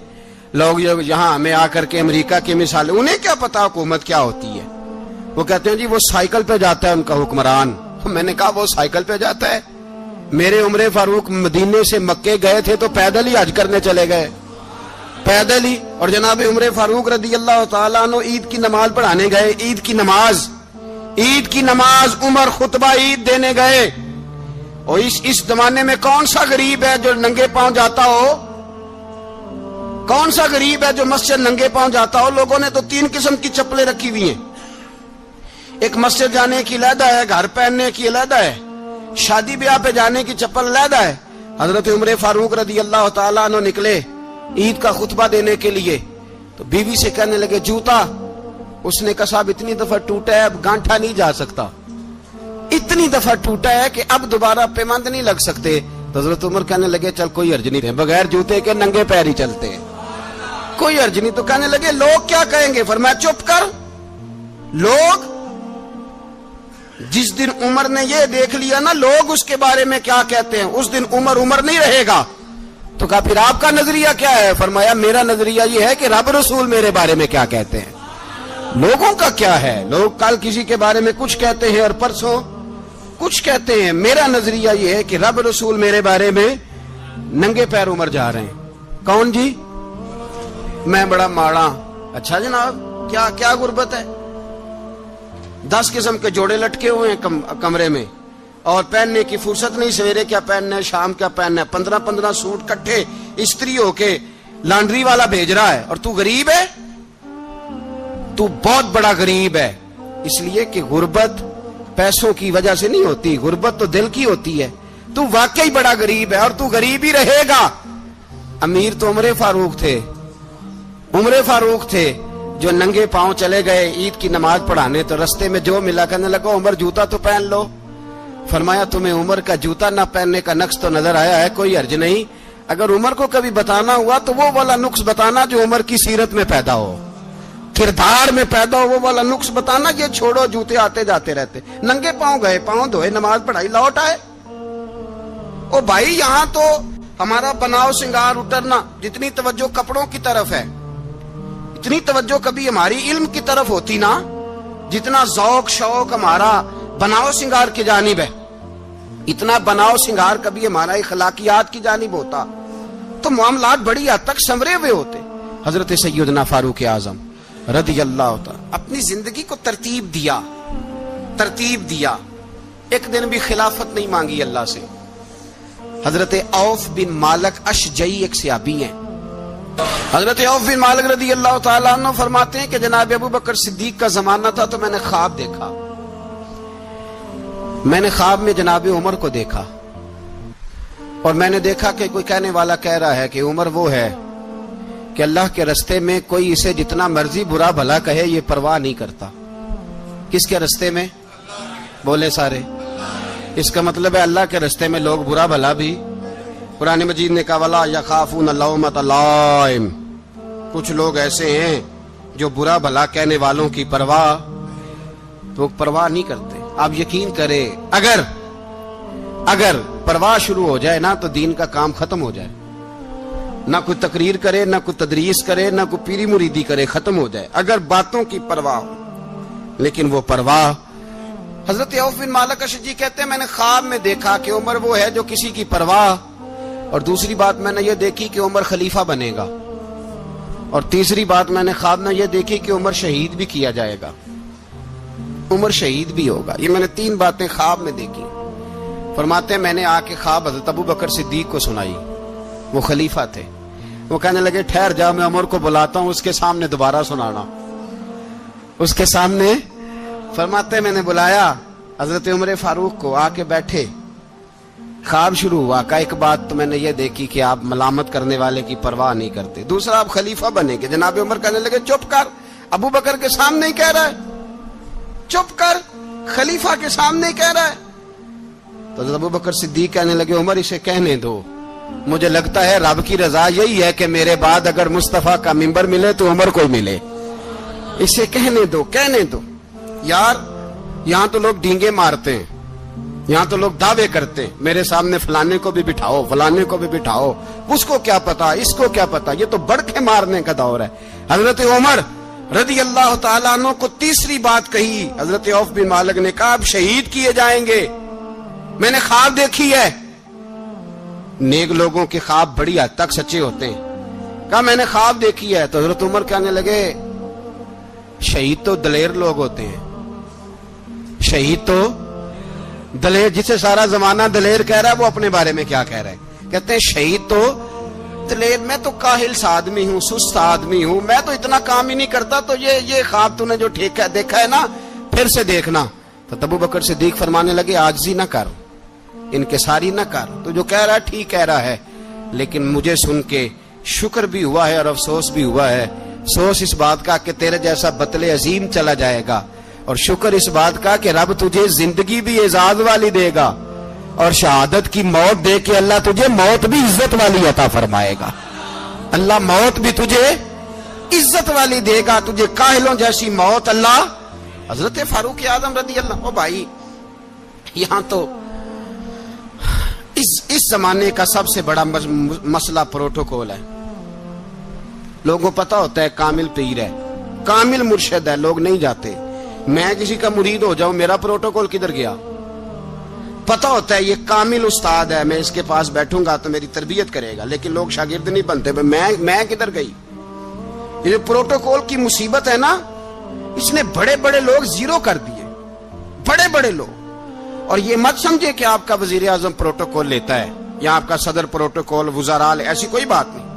لوگ یہاں ہمیں آ کر کے امریکہ کی مثالیں, انہیں کیا پتا حکومت کیا ہوتی ہے. وہ کہتے ہیں جی وہ سائیکل پہ جاتا ہے ان کا حکمران. میں نے کہا وہ سائیکل پہ جاتا ہے, میرے عمر فاروق مدینے سے مکے گئے تھے تو پیدل ہی حج کرنے چلے گئے, پیدل ہی. اور جناب عمر فاروق رضی اللہ تعالیٰ عنہ عید کی نماز پڑھانے گئے, عید کی نماز عمر خطبہ عید دینے گئے. اور اس زمانے میں کون سا غریب ہے جو ننگے پاؤں جاتا ہو؟ کون سا غریب ہے جو مسجد ننگے پاؤں جاتا ہو؟ لوگوں نے تو 3 قسم کی چپلیں رکھی ہوئی ہیں، ایک مسجد جانے کی علیحدہ ہے، گھر پہننے کی علیحدہ ہے، شادی بیاہ پہ جانے کی چپل علیحدہ ہے۔ حضرت عمر فاروق رضی اللہ تعالیٰ عنہ نکلے عید کا خطبہ دینے کے لیے، تو بیوی سے کہنے لگے جوتا، اس نے کہا صاحب اتنی دفعہ ٹوٹا ہے اب گانٹھا نہیں جا سکتا، اتنی دفعہ ٹوٹا ہے کہ اب دوبارہ پیمند نہیں لگ سکتے۔ تو حضرت عمر کہنے لگے چل کوئی حرج نہیں ہے، بغیر جوتے کے ننگے پیر ہی چلتے ہیں، کوئی حرج نہیں۔ تو کہنے لگے لوگ کیا کہیں گے؟ فرمایا چپ کر، لوگ جس دن عمر نے یہ دیکھ لیا نا لوگ اس کے بارے میں کیا کہتے ہیں، اس دن عمر نہیں رہے گا۔ تو کہا پھر آپ کا نظریہ کیا ہے؟ فرمایا میرا نظریہ یہ ہے کہ رب رسول میرے بارے میں کیا کہتے ہیں، لوگوں کا کیا ہے؟ لوگ کل کسی کے بارے میں کچھ کہتے ہیں اور پرسوں کچھ کہتے ہیں، میرا نظریہ یہ ہے کہ رب رسول میرے بارے میں ننگے پیر عمر جا رہے ہیں۔ کون جی؟ میں بڑا ماڑا۔ اچھا جناب، کیا غربت ہے؟ 10 قسم کے جوڑے لٹکے ہوئے ہیں کمرے میں، اور پہننے کی فرصت نہیں، سویرے کیا پہننا ہے، شام کیا پہننا ہے، 15 سوٹ کٹھے استری ہو کے لانڈری والا بھیج رہا ہے، اور تو غریب ہے، تو بہت بڑا غریب ہے۔ اس لیے کہ غربت پیسوں کی وجہ سے نہیں ہوتی، غربت تو دل کی ہوتی ہے۔ تو واقعی بڑا غریب ہے اور تو غریب ہی رہے گا۔ امیر تو عمر فاروق تھے جو ننگے پاؤں چلے گئے عید کی نماز پڑھانے، تو رستے میں جو ملا کہنے لگا عمر جوتا تو پہن لو۔ فرمایا تمہیں عمر کا جوتا نہ پہننے کا نقص تو نظر آیا ہے، کوئی حرج نہیں، اگر عمر کو کبھی بتانا ہوا تو وہ والا نقص بتانا جو عمر کی سیرت میں پیدا ہو، کردار میں پیدا ہو، وہ والا نقص بتانا، یہ چھوڑو جوتے آتے جاتے رہتے۔ ننگے پاؤں گئے، پاؤں دھوئے، نماز پڑھائی، لوٹ آئے۔ او بھائی یہاں تو ہمارا بناؤ سنگار اترنا، جتنی توجہ کپڑوں کی طرف ہے اتنی توجہ کبھی ہماری علم کی طرف ہوتی نا، جتنا ذوق شوق ہمارا بناؤ سنگار کی جانب ہے، اتنا بناؤ سنگار کبھی ہمارا اخلاقیات کی جانب ہوتا تو معاملات بڑی حد تک سنورے ہوئے ہوتے۔ حضرت سیدنا فاروق اعظم رضی اللہ تعالی اپنی زندگی کو ترتیب دیا، ایک دن بھی خلافت نہیں مانگی اللہ سے۔ حضرت عوف بن مالک اشجعی ایک صحابی ہیں، حضرت عوف بن مالک رضی اللہ تعالیٰ عنہ فرماتے ہیں کہ جناب ابو بکر صدیق کا زمانہ تھا تو میں نے خواب دیکھا، میں نے خواب میں جناب عمر کو دیکھا، اور میں نے دیکھا کہ کوئی کہنے والا کہہ رہا ہے کہ عمر وہ ہے کہ اللہ کے رستے میں کوئی اسے جتنا مرضی برا بھلا کہے یہ پرواہ نہیں کرتا۔ کس کے رستے میں؟ بولے سارے۔ اس کا مطلب ہے اللہ کے رستے میں لوگ برا بھلا بھی، قرآن مجید نے کہا وَلَا يَخَافُونَ لَوْمَةَ لَائِمٍ، کچھ لوگ ایسے ہیں جو برا بھلا کہنے والوں کی پرواہ نہیں کرتے۔ آپ یقین کریں اگر پرواہ شروع ہو جائے نا تو دین کا کام ختم ہو جائے، نہ کوئی تقریر کرے، نہ کوئی تدریس کرے، نہ کوئی پیری مریدی کرے، ختم ہو جائے اگر باتوں کی پرواہ ہو۔ لیکن وہ پرواہ، حضرت عوف بن مالک اشجعی کہتے ہیں میں نے خواب میں دیکھا کہ عمر وہ ہے جو کسی کی پرواہ، اور دوسری بات میں نے یہ دیکھی کہ عمر خلیفہ بنے گا، اور تیسری بات میں نے خواب میں یہ دیکھی کہ عمر شہید بھی کیا جائے گا، عمر شہید بھی ہوگا۔ یہ میں نے 3 باتیں خواب میں دیکھی۔ فرماتے ہیں میں نے آ کے خواب حضرت ابو بکر صدیق کو سنائی، وہ خلیفہ تھے، وہ کہنے لگے ٹھہر جا میں عمر کو بلاتا ہوں، اس کے سامنے دوبارہ سنانا، اس کے سامنے۔ فرماتے ہیں میں نے بلایا حضرت عمر فاروق کو، آ کے بیٹھے، خواب شروع ہوا۔ کا ایک بات تو میں نے یہ دیکھی کہ آپ ملامت کرنے والے کی پرواہ نہیں کرتے، دوسرا آپ خلیفہ بنے گے۔ جناب عمر کہنے لگے چپ کر، ابو بکر کے سامنے ہی کہہ رہا ہے، چپ کر، خلیفہ کے سامنے ہی کہہ رہا ہے۔ تو حضرت ابو بکر صدیق کہنے لگے عمر اسے کہنے دو، مجھے لگتا ہے رب کی رضا یہی ہے کہ میرے بعد اگر مصطفیٰ کا منبر ملے تو عمر کو ملے، اسے کہنے دو۔ یار یہاں تو لوگ ڈینگے مارتے ہیں، یہاں تو لوگ دعوے کرتے ہیں میرے سامنے فلانے کو بھی بٹھاؤ، فلانے کو بھی بٹھاؤ، اس کو کیا پتا، اس کو کیا پتا، یہ تو بڑکے مارنے کا دور ہے۔ حضرت عمر رضی اللہ تعالیٰ عنہ کو تیسری بات کہی، حضرت عوف بن مالک نے کہا اب شہید کیے جائیں گے، میں نے خواب دیکھی ہے۔ نیک لوگوں کے خواب بڑی حد تک سچے ہوتے ہیں، کہا میں نے خواب دیکھی ہے۔ تو حضرت عمر کہنے لگے شہید تو دلیر لوگ ہوتے ہیں، شہید تو دلیر، جسے سارا زمانہ دلیر کہہ رہا ہے وہ اپنے بارے میں کیا کہہ رہا ہے؟ کہتے ہیں شہید تو بتلے، میں تو کاہل سا آدمی ہوں، سست آدمی ہوں، میں تو اتنا کام ہی نہیں کرتا، تو یہ خواب تو نے جو دیکھا ہے نا پھر سے دیکھنا۔ تو ابو بکر صدیق فرمانے لگے عاجزی نہ کر، انکساری نہ کر، تو جو کہہ رہا ہے ٹھیک کہہ رہا ہے، لیکن مجھے سن کے شکر بھی ہوا ہے اور افسوس بھی ہوا ہے۔ افسوس اس بات کا کہ تیرے جیسا بتلے عظیم چلا جائے گا، اور شکر اس بات کا کہ رب تجھے زندگی بھی اعزاز والی دے گا، اور شہادت کی موت دے کے اللہ تجھے موت بھی عزت والی عطا فرمائے گا۔ اللہ موت بھی تجھے عزت والی دے گا، تجھے کاہلوں جیسی موت اللہ۔ حضرت فاروق اعظم رضی اللہ، او بھائی یہاں تو اس زمانے کا سب سے بڑا مسئلہ پروٹوکول ہے۔ لوگوں کو پتا ہوتا ہے کامل پیر ہے، کامل مرشد ہے، لوگ نہیں جاتے۔ میں کسی کا مرید ہو جاؤں، میرا پروٹوکول کدھر گیا؟ پتا ہوتا ہے یہ کامل استاد ہے، میں اس کے پاس بیٹھوں گا تو میری تربیت کرے گا، لیکن لوگ شاگرد نہیں بنتے۔ میں کدھر گئی؟ یہ پروٹوکول کی مصیبت ہے نا، اس نے بڑے بڑے لوگ زیرو کر دیے، بڑے بڑے لوگ۔ اور یہ مت سمجھے کہ آپ کا وزیر اعظم پروٹوکول لیتا ہے یا آپ کا صدر پروٹوکول، وزراء، ایسی کوئی بات نہیں۔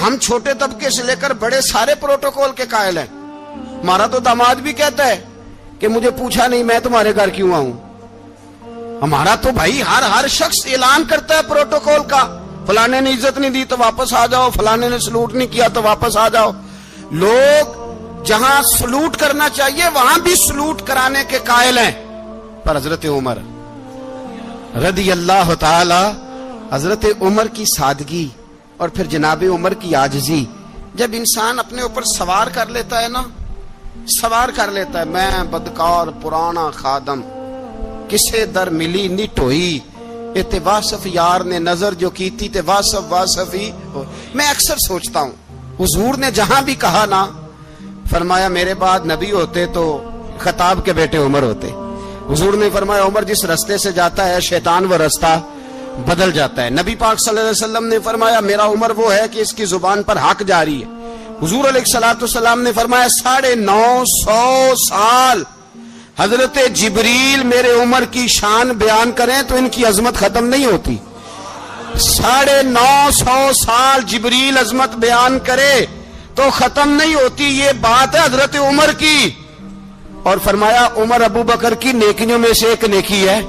ہم چھوٹے طبقے سے لے کر بڑے سارے پروٹوکول کے قائل ہیں۔ ہمارا تو داماد بھی کہتا ہے کہ مجھے پوچھا نہیں میں تمہارے گھر کیوں آؤں۔ ہمارا تو بھائی ہر شخص اعلان کرتا ہے پروٹوکول کا، فلانے نے عزت نہیں دی تو واپس آ جاؤ، فلانے نے سلوٹ نہیں کیا تو واپس آ جاؤ۔ لوگ جہاں سلوٹ کرنا چاہیے وہاں بھی سلوٹ کرانے کے قائل ہیں۔ پر حضرت عمر رضی اللہ تعالی، حضرت عمر کی سادگی اور پھر جناب عمر کی عاجزی، جب انسان اپنے اوپر سوار کر لیتا ہے نا، سوار کر لیتا ہے، میں بدکار پرانا خادم، کسے در ملی نٹ ہوئی، تے واصف یار نے نظر جو کی تھی تے واصف ہی ہو۔ میں اکثر سوچتا ہوں حضور نے جہاں بھی کہا نا، فرمایا میرے بعد نبی ہوتے تو خطاب کے بیٹے عمر ہوتے۔ حضور نے فرمایا عمر جس رستے سے جاتا ہے شیطان وہ رستہ بدل جاتا ہے۔ نبی پاک صلی اللہ علیہ وسلم نے فرمایا میرا عمر وہ ہے کہ اس کی زبان پر حق جاری ہے۔ حضور علیہ الصلوۃ والسلام نے فرمایا 950 سال حضرت جبریل میرے عمر کی شان بیان کریں تو ان کی عظمت ختم نہیں ہوتی۔ 950 سال جبریل عظمت بیان کرے تو ختم نہیں ہوتی۔ یہ بات ہے حضرت عمر کی، اور فرمایا عمر ابو بکر کی نیکیوں میں سے ایک نیکی ہے،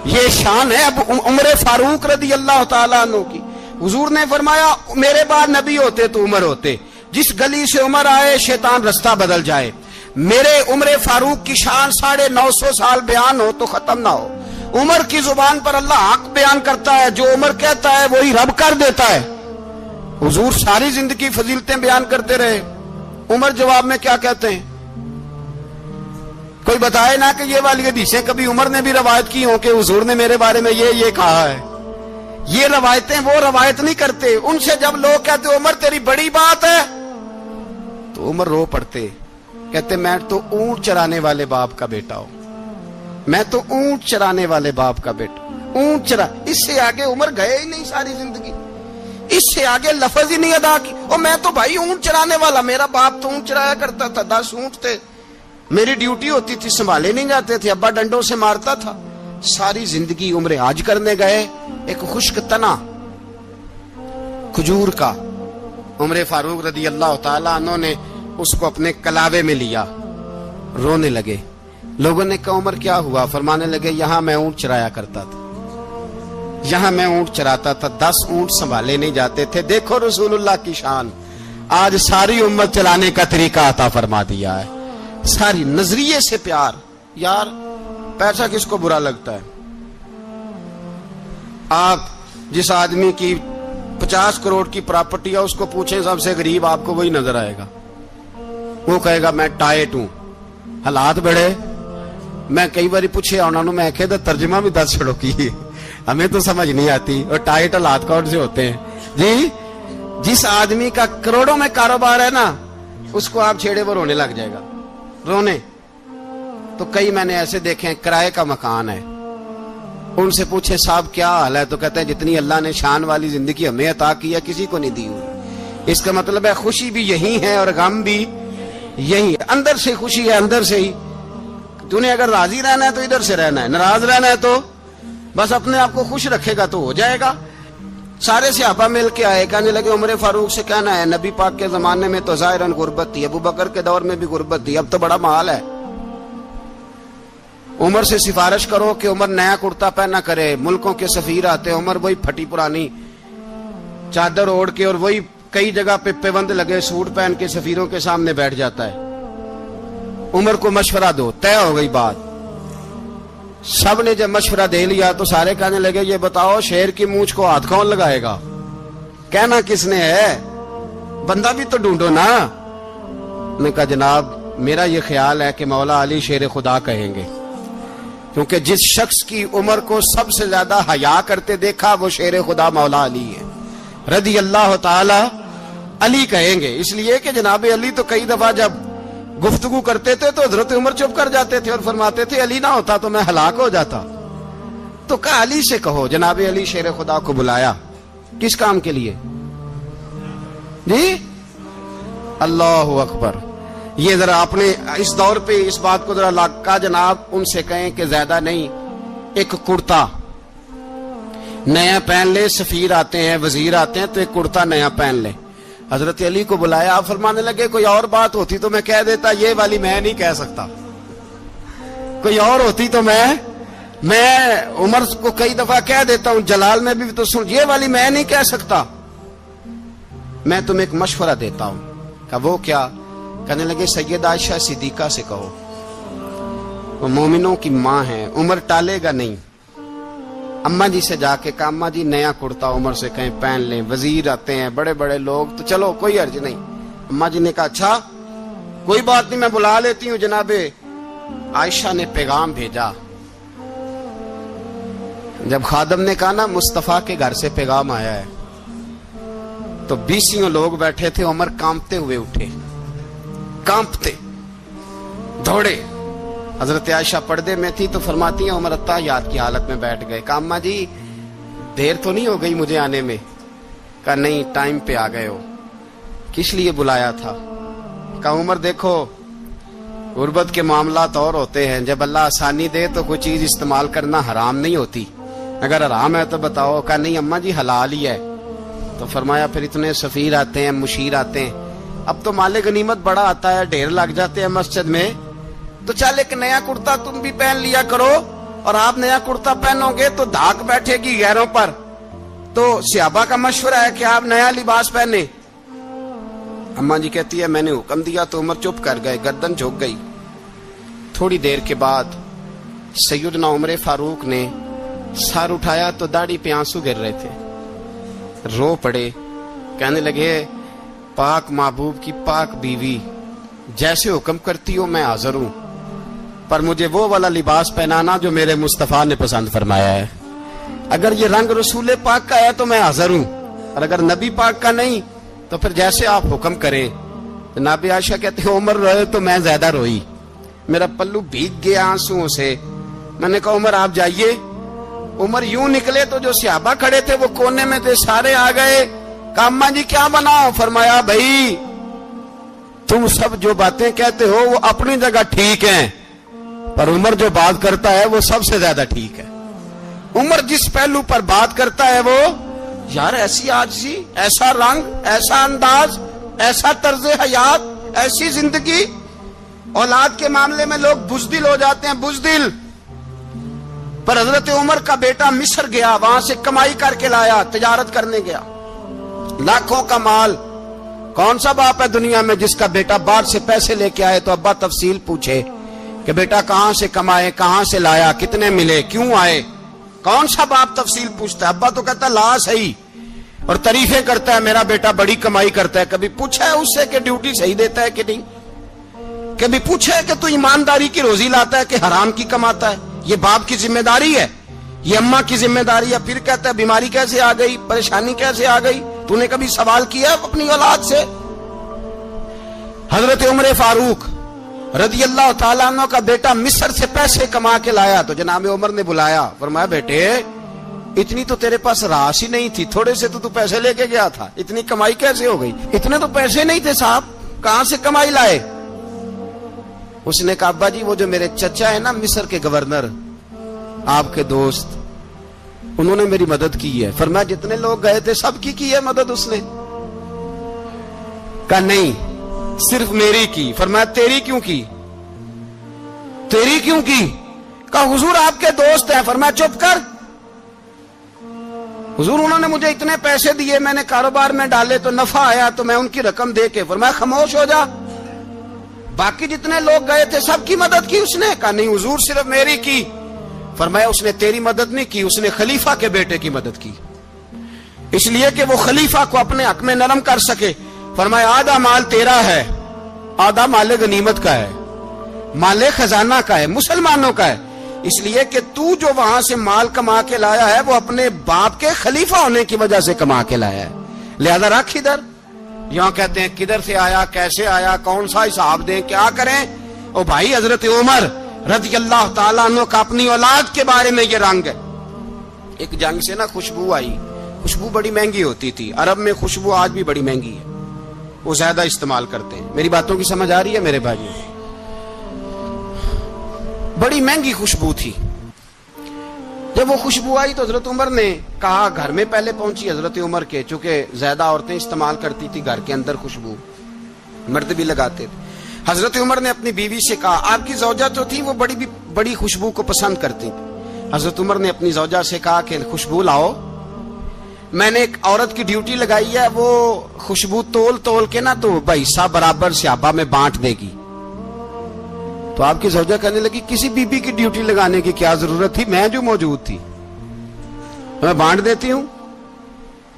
یہ شان ہے اب عمر فاروق رضی اللہ تعالیٰ عنہ کی۔ حضور نے فرمایا میرے بعد نبی ہوتے تو عمر ہوتے، جس گلی سے عمر آئے شیطان رستہ بدل جائے۔ میرے عمر فاروق کی شان 950 سال بیان ہو تو ختم نہ ہو۔ عمر کی زبان پر اللہ حق بیان کرتا ہے، جو عمر کہتا ہے وہی رب کر دیتا ہے۔ حضور ساری زندگی فضیلتیں بیان کرتے رہے، عمر جواب میں کیا کہتے ہیں؟ کوئی بتائے نا کہ یہ والی حدیثیں کبھی عمر نے بھی روایت کی ہوں کہ حضور نے میرے بارے میں یہ کہا ہے۔ یہ روایتیں وہ روایت نہیں کرتے، ان سے جب لوگ کہتے عمر تیری بڑی بات ہے تو عمر رو پڑتے، کہتے میں تو اونٹ چرانے والے باپ کا بیٹا ہوں، میں تو اونٹ چرانے والے باپ کا بیٹا، اونٹ چرا۔ اس سے آگے عمر گئے ہی نہیں ساری زندگی، اس سے آگے لفظ ہی نہیں ادا کی۔ اور میں تو بھائی اونٹ چرانے والا، میرا باپ تو اونٹ چرایا کرتا تھا، 10 اونٹ تھے، میری ڈیوٹی ہوتی تھی، سنبھالے نہیں جاتے تھے، ابا ڈنڈوں سے مارتا تھا۔ ساری زندگی عمر حج کرنے گئے، ایک خشک تنا کھجور کا عمر فاروق رضی اللہ تعالیٰ عنہ نے اس کو اپنے کلاوے میں لیا، رونے لگے۔ لوگوں نے کہا عمر کیا ہوا؟ فرمانے لگے یہاں میں اونٹ چرایا کرتا تھا، یہاں میں اونٹ چراتا تھا، 10 اونٹ سنبھالے نہیں جاتے تھے۔ دیکھو رسول اللہ کی شان، آج ساری امت چلانے کا طریقہ عطا فرما دیا ہے، ساری نظریے سے پیار۔ یار پیسہ کس کو برا لگتا ہے؟ آپ جس آدمی کی 50 کروڑ کی پراپرٹی ہے اس کو پوچھیں سب سے غریب، آپ کو وہی نظر آئے گا، وہ کہے گا میں ٹائٹ ہوں۔ حالات بڑے، میں کئی بار پوچھے انہوں نے، میں کہتا ترجمہ بھی 10 چھڑوں کی، ہمیں تو سمجھ نہیں آتی، اور ٹائٹ حالات کون سے ہوتے ہیں جی؟ جس آدمی کا کروڑوں میں کاروبار ہے نا، اس کو آپ چھیڑے وہ رونے لگ جائے گا، رونے۔ تو کئی میں نے ایسے دیکھے ہیں کرائے کا مکان ہے، ان سے پوچھے صاحب کیا حال ہے، تو کہتے ہیں جتنی اللہ نے شان والی زندگی ہمیں عطا کی ہے کسی کو نہیں دی ہوئی۔ اس کا مطلب ہے خوشی بھی یہی ہے اور غم بھی یہی ہے، اندر سے خوشی ہے، اندر سے ہی۔ تو نے اگر راضی رہنا ہے تو ادھر سے رہنا ہے، ناراض رہنا ہے تو بس اپنے آپ کو خوش رکھے گا تو ہو جائے گا۔ سارے صحابہ مل کے آئے، کہنے لگے عمر فاروق سے کہنا ہے نبی پاک کے زمانے میں تو ظاہراً غربت تھی، ابو بکر کے دور میں بھی غربت تھی، اب تو بڑا محال ہے، عمر سے سفارش کرو کہ عمر نیا کرتا پہنا کرے۔ ملکوں کے سفیر آتے، عمر وہی پھٹی پرانی چادر اوڑھ کے اور وہی کئی جگہ پہ پیوند لگے سوٹ پہن کے سفیروں کے سامنے بیٹھ جاتا ہے۔ عمر کو مشورہ دو، طے ہو گئی بات۔ سب نے جب مشورہ دے لیا تو سارے کہنے لگے یہ بتاؤ شیر کی مونچھ کو ہاتھ کون لگائے گا؟ کہنا کس نے ہے؟ بندہ بھی تو ڈھونڈو نا۔ نے کہا جناب میرا یہ خیال ہے کہ مولا علی شیر خدا کہیں گے، کیونکہ جس شخص کی عمر کو سب سے زیادہ حیا کرتے دیکھا وہ شیر خدا مولا علی ہے رضی اللہ تعالی علی کہیں گے، اس لیے کہ جناب علی تو کئی دفعہ جب گفتگو کرتے تھے تو حضرت عمر چپ کر جاتے تھے اور فرماتے تھے علی نہ ہوتا تو میں ہلاک ہو جاتا۔ تو کہا علی سے کہو۔ جناب علی شیر خدا کو بلایا، کس کام کے لیے؟ جی اللہ اکبر۔ یہ ذرا اپنے اس دور پہ اس بات کو ذرا کہا جناب ان سے کہیں کہ زیادہ نہیں، ایک کرتا نیا پہن لے، سفیر آتے ہیں وزیر آتے ہیں تو ایک کرتا نیا پہن لے۔ حضرت علی کو بلایا، آپ فرمانے لگے کوئی اور بات ہوتی تو میں کہہ دیتا، یہ والی میں نہیں کہہ سکتا، کوئی اور ہوتی تو میں عمر کو کئی دفعہ کہہ دیتا ہوں، جلال میں بھی تو سن، یہ والی میں نہیں کہہ سکتا، میں تمہیں ایک مشورہ دیتا ہوں۔ کہا وہ کیا؟ کہنے لگے سید عائشہ صدیقہ سے کہو، وہ مومنوں کی ماں ہیں، عمر ٹالے گا نہیں۔ اماں جی سے جا کے کہا اماں جی نیا کرتا عمر سے کہیں پہن لیں، وزیر آتے ہیں بڑے بڑے لوگ تو چلو کوئی حرج نہیں۔ اماں جی نے کہا اچھا کوئی بات نہیں میں بلا لیتی ہوں۔ جناب عائشہ نے پیغام بھیجا، جب خادم نے کہا نا مصطفیٰ کے گھر سے پیغام آیا ہے تو 20 لوگ بیٹھے تھے، عمر کانپتے ہوئے اٹھے، کانپتے دوڑے۔ حضرت عائشہ پردے میں تھی تو فرماتی ہیں عمر اتحیات کی حالت میں بیٹھ گئے۔ کہا اماں جی دیر تو نہیں ہو گئی مجھے آنے میں؟ کہا نہیں ٹائم پہ آ گئے ہو، کس لیے بلایا تھا؟ کہا عمر دیکھو غربت کے معاملات اور ہوتے ہیں، جب اللہ آسانی دے تو کوئی چیز استعمال کرنا حرام نہیں ہوتی، اگر حرام ہے تو بتاؤ۔ کہا نہیں اماں جی حلال ہی ہے۔ تو فرمایا پھر اتنے سفیر آتے ہیں مشیر آتے ہیں، اب تو مال غنیمت بڑا آتا ہے، ڈھیر لگ جاتے ہیں مسجد میں، تو چل ایک نیا کرتا تم بھی پہن لیا کرو، اور آپ نیا کرتا پہنو گے تو دھاک بیٹھے گی غیروں پر۔ تو صحابہ کا مشورہ ہے کہ آپ نیا لباس پہنے۔ اماں جی کہتی ہے میں نے حکم دیا تو عمر چپ کر گئے، گردن جھک گئی۔ تھوڑی دیر کے بعد سیدنا عمر فاروق نے سر اٹھایا تو داڑھی پہ آنسو گر رہے تھے، رو پڑے، کہنے لگے پاک محبوب کی پاک بیوی جیسے حکم کرتی ہو میں حاضر ہوں، پر مجھے وہ والا لباس پہنانا جو میرے مصطفیٰ نے پسند فرمایا ہے، اگر یہ رنگ رسول پاک کا ہے تو میں حاضر ہوں، اور اگر نبی پاک کا نہیں تو پھر جیسے آپ حکم کریں۔ جناب عائشہ کہتے ہیں عمر روئے تو میں زیادہ روئی، میرا پلو بھیگ گیا آنسوؤں سے۔ میں نے کہا عمر آپ جائیے۔ عمر یوں نکلے تو جو صحابہ کھڑے تھے وہ کونے میں تھے، سارے آ گئے۔ کہا اماں جی کیا بناؤ؟ فرمایا بھائی تم سب جو باتیں کہتے ہو وہ اپنی جگہ ٹھیک ہیں، پر عمر جو بات کرتا ہے وہ سب سے زیادہ ٹھیک ہے۔ عمر جس پہلو پر بات کرتا ہے وہ یار ایسی عاجزی، ایسا رنگ، ایسا انداز، ایسا طرز حیات، ایسی زندگی۔ اولاد کے معاملے میں لوگ بزدل ہو جاتے ہیں، بزدل، پر حضرت عمر کا بیٹا مصر گیا، وہاں سے کمائی کر کے لایا، تجارت کرنے گیا، لاکھوں کا مال۔ کون سا باپ ہے دنیا میں جس کا بیٹا باہر سے پیسے لے کے آئے تو ابا تفصیل پوچھے کہ بیٹا کہاں سے کمائے، کہاں سے لایا، کتنے ملے، کیوں آئے؟ کون سا باپ تفصیل پوچھتا ہے؟ ابا تو کہتا ہے لا صحیح، اور تعریفیں کرتا ہے میرا بیٹا بڑی کمائی کرتا ہے۔ کبھی پوچھا ہے اس سے کہ ڈیوٹی صحیح دیتا ہے کہ نہیں؟ کبھی پوچھا ہے کہ تو ایمانداری کی روزی لاتا ہے کہ حرام کی کماتا ہے؟ یہ باپ کی ذمہ داری ہے، یہ اماں کی ذمہ داری ہے۔ پھر کہتا ہے بیماری کیسے آ گئی، پریشانی کیسے آ گئی؟ تو نے کبھی سوال کیا اپنی اولاد سے؟ حضرت عمر فاروق رضی اللہ تعالیٰ عنہ کا بیٹا مصر سے پیسے کما کے لایا تو جناب عمر نے بلایا، فرمایا بیٹے اتنی تو تیرے پاس راس ہی نہیں تھی، تھوڑے سے تو پیسے لے کے گیا تھا، اتنی کمائی کیسے ہو گئی؟ اتنے تو پیسے نہیں تھے صاحب، کہاں سے کمائی لائے؟ اس نے کہا ابا جی وہ جو میرے چچا ہے نا مصر کے گورنر، آپ کے دوست، انہوں نے میری مدد کی ہے. فرمایا جتنے لوگ گئے تھے سب کی ہے مدد اس نے؟ کہا نہیں صرف میری کی. فرمایا تیری کیوں کی؟ تیری کیوں کی؟ کہا حضور آپ کے دوست ہیں. فرمایا چپ کر حضور انہوں نے مجھے اتنے پیسے دیے, میں نے کاروبار میں ڈالے تو نفع آیا تو میں ان کی رقم دے کے. فرمایا خاموش ہو جا, باقی جتنے لوگ گئے تھے سب کی مدد کی اس نے؟ کہا نہیں حضور صرف میری کی. فرمایا اس نے تیری مدد نہیں کی, اس نے خلیفہ کے بیٹے کی مدد کی, اس لیے کہ وہ خلیفہ کو اپنے حق میں نرم کر سکے. فرمایا آدھا مال تیرا ہے, آدھا مال غنیمت کا ہے, مال خزانہ کا ہے, مسلمانوں کا ہے, اس لیے کہ تو جو وہاں سے مال کما کے لایا ہے وہ اپنے باپ کے خلیفہ ہونے کی وجہ سے کما کے لایا ہے, لہذا رکھ ادھر. یہاں کہتے ہیں کدھر سے آیا, کیسے آیا, کون سا حساب دیں, کیا کریں؟ او بھائی حضرت عمر رضی اللہ تعالیٰ عنہ کا اپنی اولاد کے بارے میں یہ رنگ ہے. ایک جنگ سے نا خوشبو آئی, خوشبو بڑی مہنگی ہوتی تھی, عرب میں خوشبو آج بھی بڑی مہنگی ہے, وہ زیادہ استعمال کرتے ہیں. میری باتوں کی سمجھ آ رہی ہے میرے بھائی؟ بڑی مہنگی خوشبو تھی. جب وہ خوشبو آئی تو حضرت عمر نے کہا, گھر میں پہلے پہنچی حضرت عمر کے, چونکہ زیادہ عورتیں استعمال کرتی تھی گھر کے اندر خوشبو, مرد بھی لگاتے تھے. حضرت عمر نے اپنی بیوی سے کہا, آپ کی زوجہ جو تھی وہ بڑی خوشبو کو پسند کرتی تھی. حضرت عمر نے اپنی زوجہ سے کہا کہ خوشبو لاؤ, میں نے ایک عورت کی ڈیوٹی لگائی ہے, وہ خوشبو تول کے نا تو حصہ برابر صحابہ میں بانٹ دے گی. تو آپ کی زوجہ کہنے لگی کسی بی بی کی ڈیوٹی لگانے کی کیا ضرورت تھی, میں جو موجود تھی میں بانٹ دیتی ہوں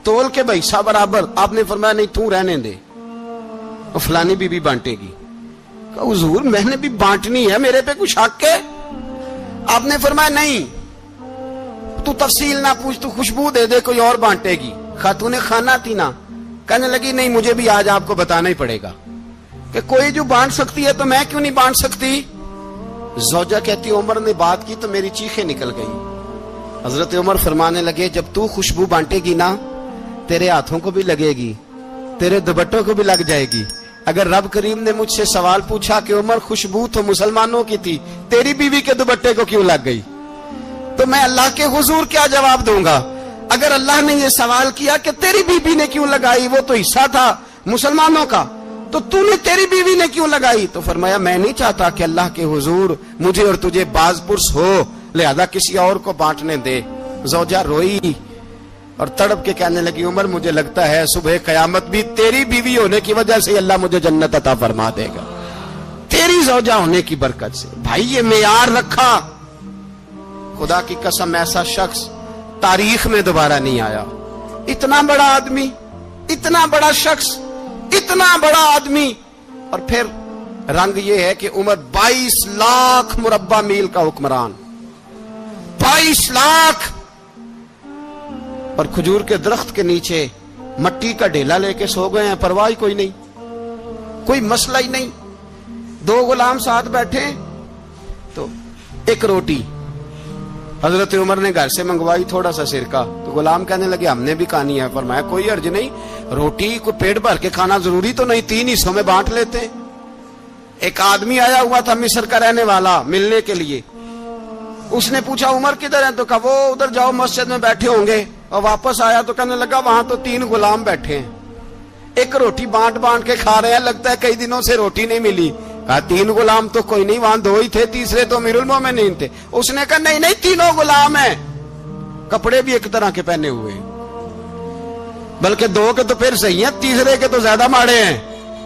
تول کے حصہ برابر. آپ نے فرمایا نہیں تو رہنے دے, اور فلانی بی بی بانٹے گی. کہا حضور میں نے بھی بانٹنی ہے, میرے پہ کچھ حق ہے؟ آپ نے فرمایا نہیں, تو تفصیل نہ پوچھ, تو خوشبو دے دے, کوئی اور بانٹے گی. خاتون خانہ تھی نا, کہنے لگی نہیں مجھے بھی آج آپ کو بتانا ہی پڑے گا کہ کوئی جو بانٹ سکتی ہے تو میں کیوں نہیں بانٹ سکتی. زوجہ کہتی عمر نے بات کی تو میری چیخیں نکل گئی. حضرت عمر فرمانے لگے جب تو خوشبو بانٹے گی نا تیرے ہاتھوں کو بھی لگے گی, تیرے دوپٹوں کو بھی لگ جائے گی. اگر رب کریم نے مجھ سے سوال پوچھا کہ عمر خوشبو تو مسلمانوں کی تھی, تیری بیوی کے دوپٹے کو کیوں لگ گئی, تو میں اللہ کے حضور کیا جواب دوں گا؟ اگر اللہ نے یہ سوال کیا کہ تیری بیوی نے کیوں لگائی, وہ تو حصہ تھا مسلمانوں کا, تو نے تیری بیوی نے کیوں لگائی؟ تو فرمایا میں نہیں چاہتا کہ اللہ کے حضور مجھے اور تجھے باز پرس ہو, لہذا کسی اور کو بانٹنے دے. زوجہ روئی اور تڑپ کے کہنے لگی عمر مجھے لگتا ہے صبح قیامت بھی تیری بیوی ہونے کی وجہ سے اللہ مجھے جنت عطا فرما دے گا, تیری زوجہ ہونے کی برکت سے. بھائی یہ معیار رکھا, خدا کی قسم ایسا شخص تاریخ میں دوبارہ نہیں آیا. اتنا بڑا آدمی, اتنا بڑا شخص, اتنا بڑا آدمی, اور پھر رنگ یہ ہے کہ عمر 22 لاکھ مربع میل کا حکمران, 22 لاکھ, اور کھجور کے درخت کے نیچے مٹی کا ڈھیلا لے کے سو گئے ہیں, پرواہ کوئی نہیں, کوئی مسئلہ ہی نہیں. 2 غلام ساتھ بیٹھے تو ایک روٹی حضرت عمر نے گھر سے منگوائی, تھوڑا سا سرکہ, تو غلام کہنے لگے ہم نے بھی کھانی ہے. فرمایا کوئی حرج نہیں, روٹی کو پیٹ بھر کے کھانا ضروری تو نہیں, 3 حصوں میں بانٹ لیتے ہیں. ایک آدمی آیا ہوا تھا مصر کا رہنے والا ملنے کے لیے, اس نے پوچھا عمر کدھر ہیں, تو کہا وہ ادھر جاؤ مسجد میں بیٹھے ہوں گے. اور واپس آیا تو کہنے لگا وہاں تو 3 غلام بیٹھے ہیں, ایک روٹی بانٹ کے کھا رہے ہیں, لگتا ہے کئی دنوں سے روٹی نہیں ملی. کہا 3 غلام تو کوئی نہیں, وہاں 2 ہی تھے, تیسرے تو امیر المومنین تھے. اس نے کہا نہیں 3 غلام ہیں, کپڑے بھی ایک طرح کے پہنے ہوئے, بلکہ 2 کے تو پھر صحیح ہیں, تیسرے کے تو زیادہ ماڑے ہیں.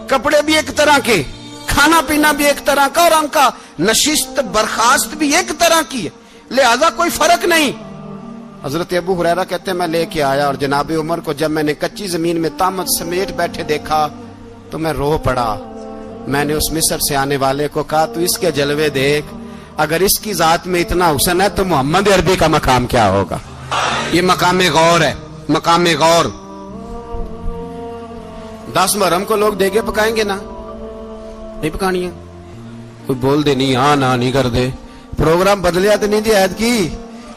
کپڑے بھی ایک طرح کے, کھانا پینا بھی ایک طرح کا, اور ان کا نشست برخاست بھی ایک طرح کی ہے, لہذا کوئی فرق نہیں. حضرت ابو ہریرہ کہتے ہیں میں لے کے آیا, اور جناب عمر کو جب میں نے کچی زمین میں تامت سمیٹ بیٹھے دیکھا تو میں رو پڑا. میں نے اس مصر سے آنے والے کو کہا تو اس کے جلوے دیکھ, اگر اس کی ذات میں اتنا حسن ہے تو محمد عربی کا مقام کیا ہوگا. یہ مقام غور ہے, مقام غور. 10 محرم کو لوگ دیگے پکائیں گے نا, نہیں پکانی ہے, کوئی بول دے نہیں, ہاں نہ نہیں کر دے, پروگرام بدلیا تو نہیں جی عید کی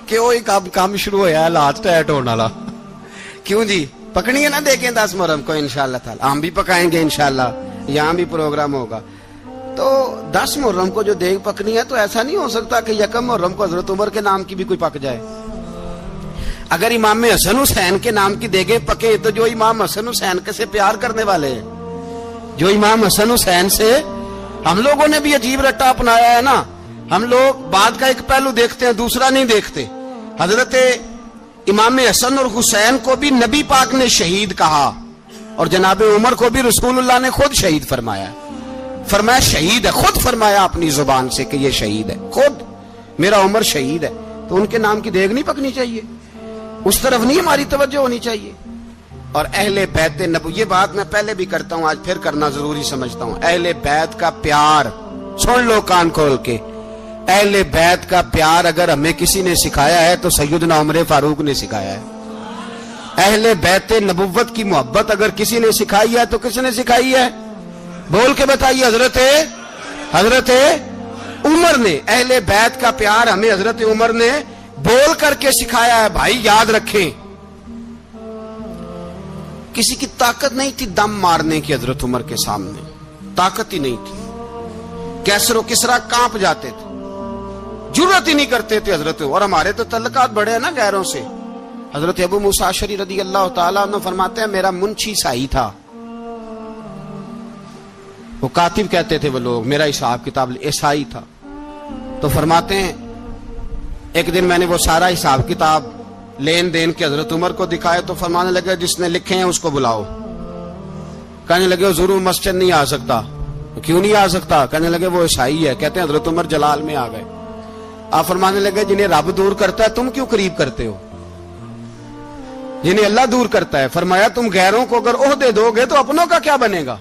کہ وہ کام شروع ہوا ہے لات ٹائٹ ہونے والا. کیوں جی پکنی ہے نا, دیکھیں 10 محرم کو انشاءاللہ تعالی ہم بھی پکائیں گے, انشاءاللہ یہاں بھی پروگرام ہوگا. تو 10 محرم کو جو دیگ پکنی ہے تو ایسا نہیں ہو سکتا کہ 1 محرم کو حضرت عمر کے نام کی بھی کوئی پک جائے. اگر امام حسن حسین کے نام کی دیگیں پکے تو جو امام حسن حسین کے سے پیار کرنے والے ہیں، جو امام حسن حسین سے، ہم لوگوں نے بھی عجیب رٹا اپنایا ہے نا. ہم لوگ بات کا ایک پہلو دیکھتے ہیں، دوسرا نہیں دیکھتے. حضرت امام حسن اور حسین کو بھی نبی پاک نے شہید کہا، اور جناب عمر کو بھی رسول اللہ نے خود شہید فرمایا. فرمایا شہید ہے، خود فرمایا اپنی زبان سے کہ یہ شہید ہے، خود میرا عمر شہید ہے. تو ان کے نام کی دیگ نہیں پکنی چاہیے، اس طرف نہیں ہماری توجہ ہونی چاہیے. اور اہل بیت نبوی، یہ بات میں پہلے بھی کرتا ہوں، آج پھر کرنا ضروری سمجھتا ہوں. اہل بیت کا پیار، سن لو کان کھول کے، اہل بیت کا پیار اگر ہمیں کسی نے سکھایا ہے تو سیدنا عمر فاروق نے سکھایا ہے. اہل بیت نبوت کی محبت اگر کسی نے سکھائی ہے تو کس نے سکھائی ہے؟ بول کے بتائیے. حضرت عمر نے. اہل بیت کا پیار ہمیں حضرت عمر نے بول کر کے سکھایا ہے. بھائی یاد رکھیں، کسی کی طاقت نہیں تھی دم مارنے کی حضرت عمر کے سامنے، طاقت ہی نہیں تھی. کیسر و کسرا کانپ جاتے تھے، جرأت ہی نہیں کرتے تھے حضرت. اور ہمارے تو تعلقات بڑے ہیں نا غیروں سے. حضرت ابو موسیٰ اشعری رضی اللہ تعالیٰ عنہ فرماتے ہیں میرا منشی سائی تھا، وہ کاتب کہتے تھے وہ لوگ، میرا حساب کتاب عیسائی تھا. تو فرماتے ہیں ایک دن میں نے وہ سارا حساب کتاب لین دین کے حضرت عمر کو دکھائے تو فرمانے لگے جس نے لکھے ہیں اس کو بلاؤ. کہنے لگے حضور مسجد نہیں آ سکتا. کیوں نہیں آ سکتا؟ کہنے لگے وہ عیسائی ہے. کہتے ہیں حضرت عمر جلال میں آ گئے. آپ فرمانے لگے جنہیں رب دور کرتا ہے تم کیوں قریب کرتے ہو؟ جنہیں اللہ دور کرتا ہے. فرمایا تم غیروں کو اگر عہدے دو گے تو اپنوں کا کیا بنے گا؟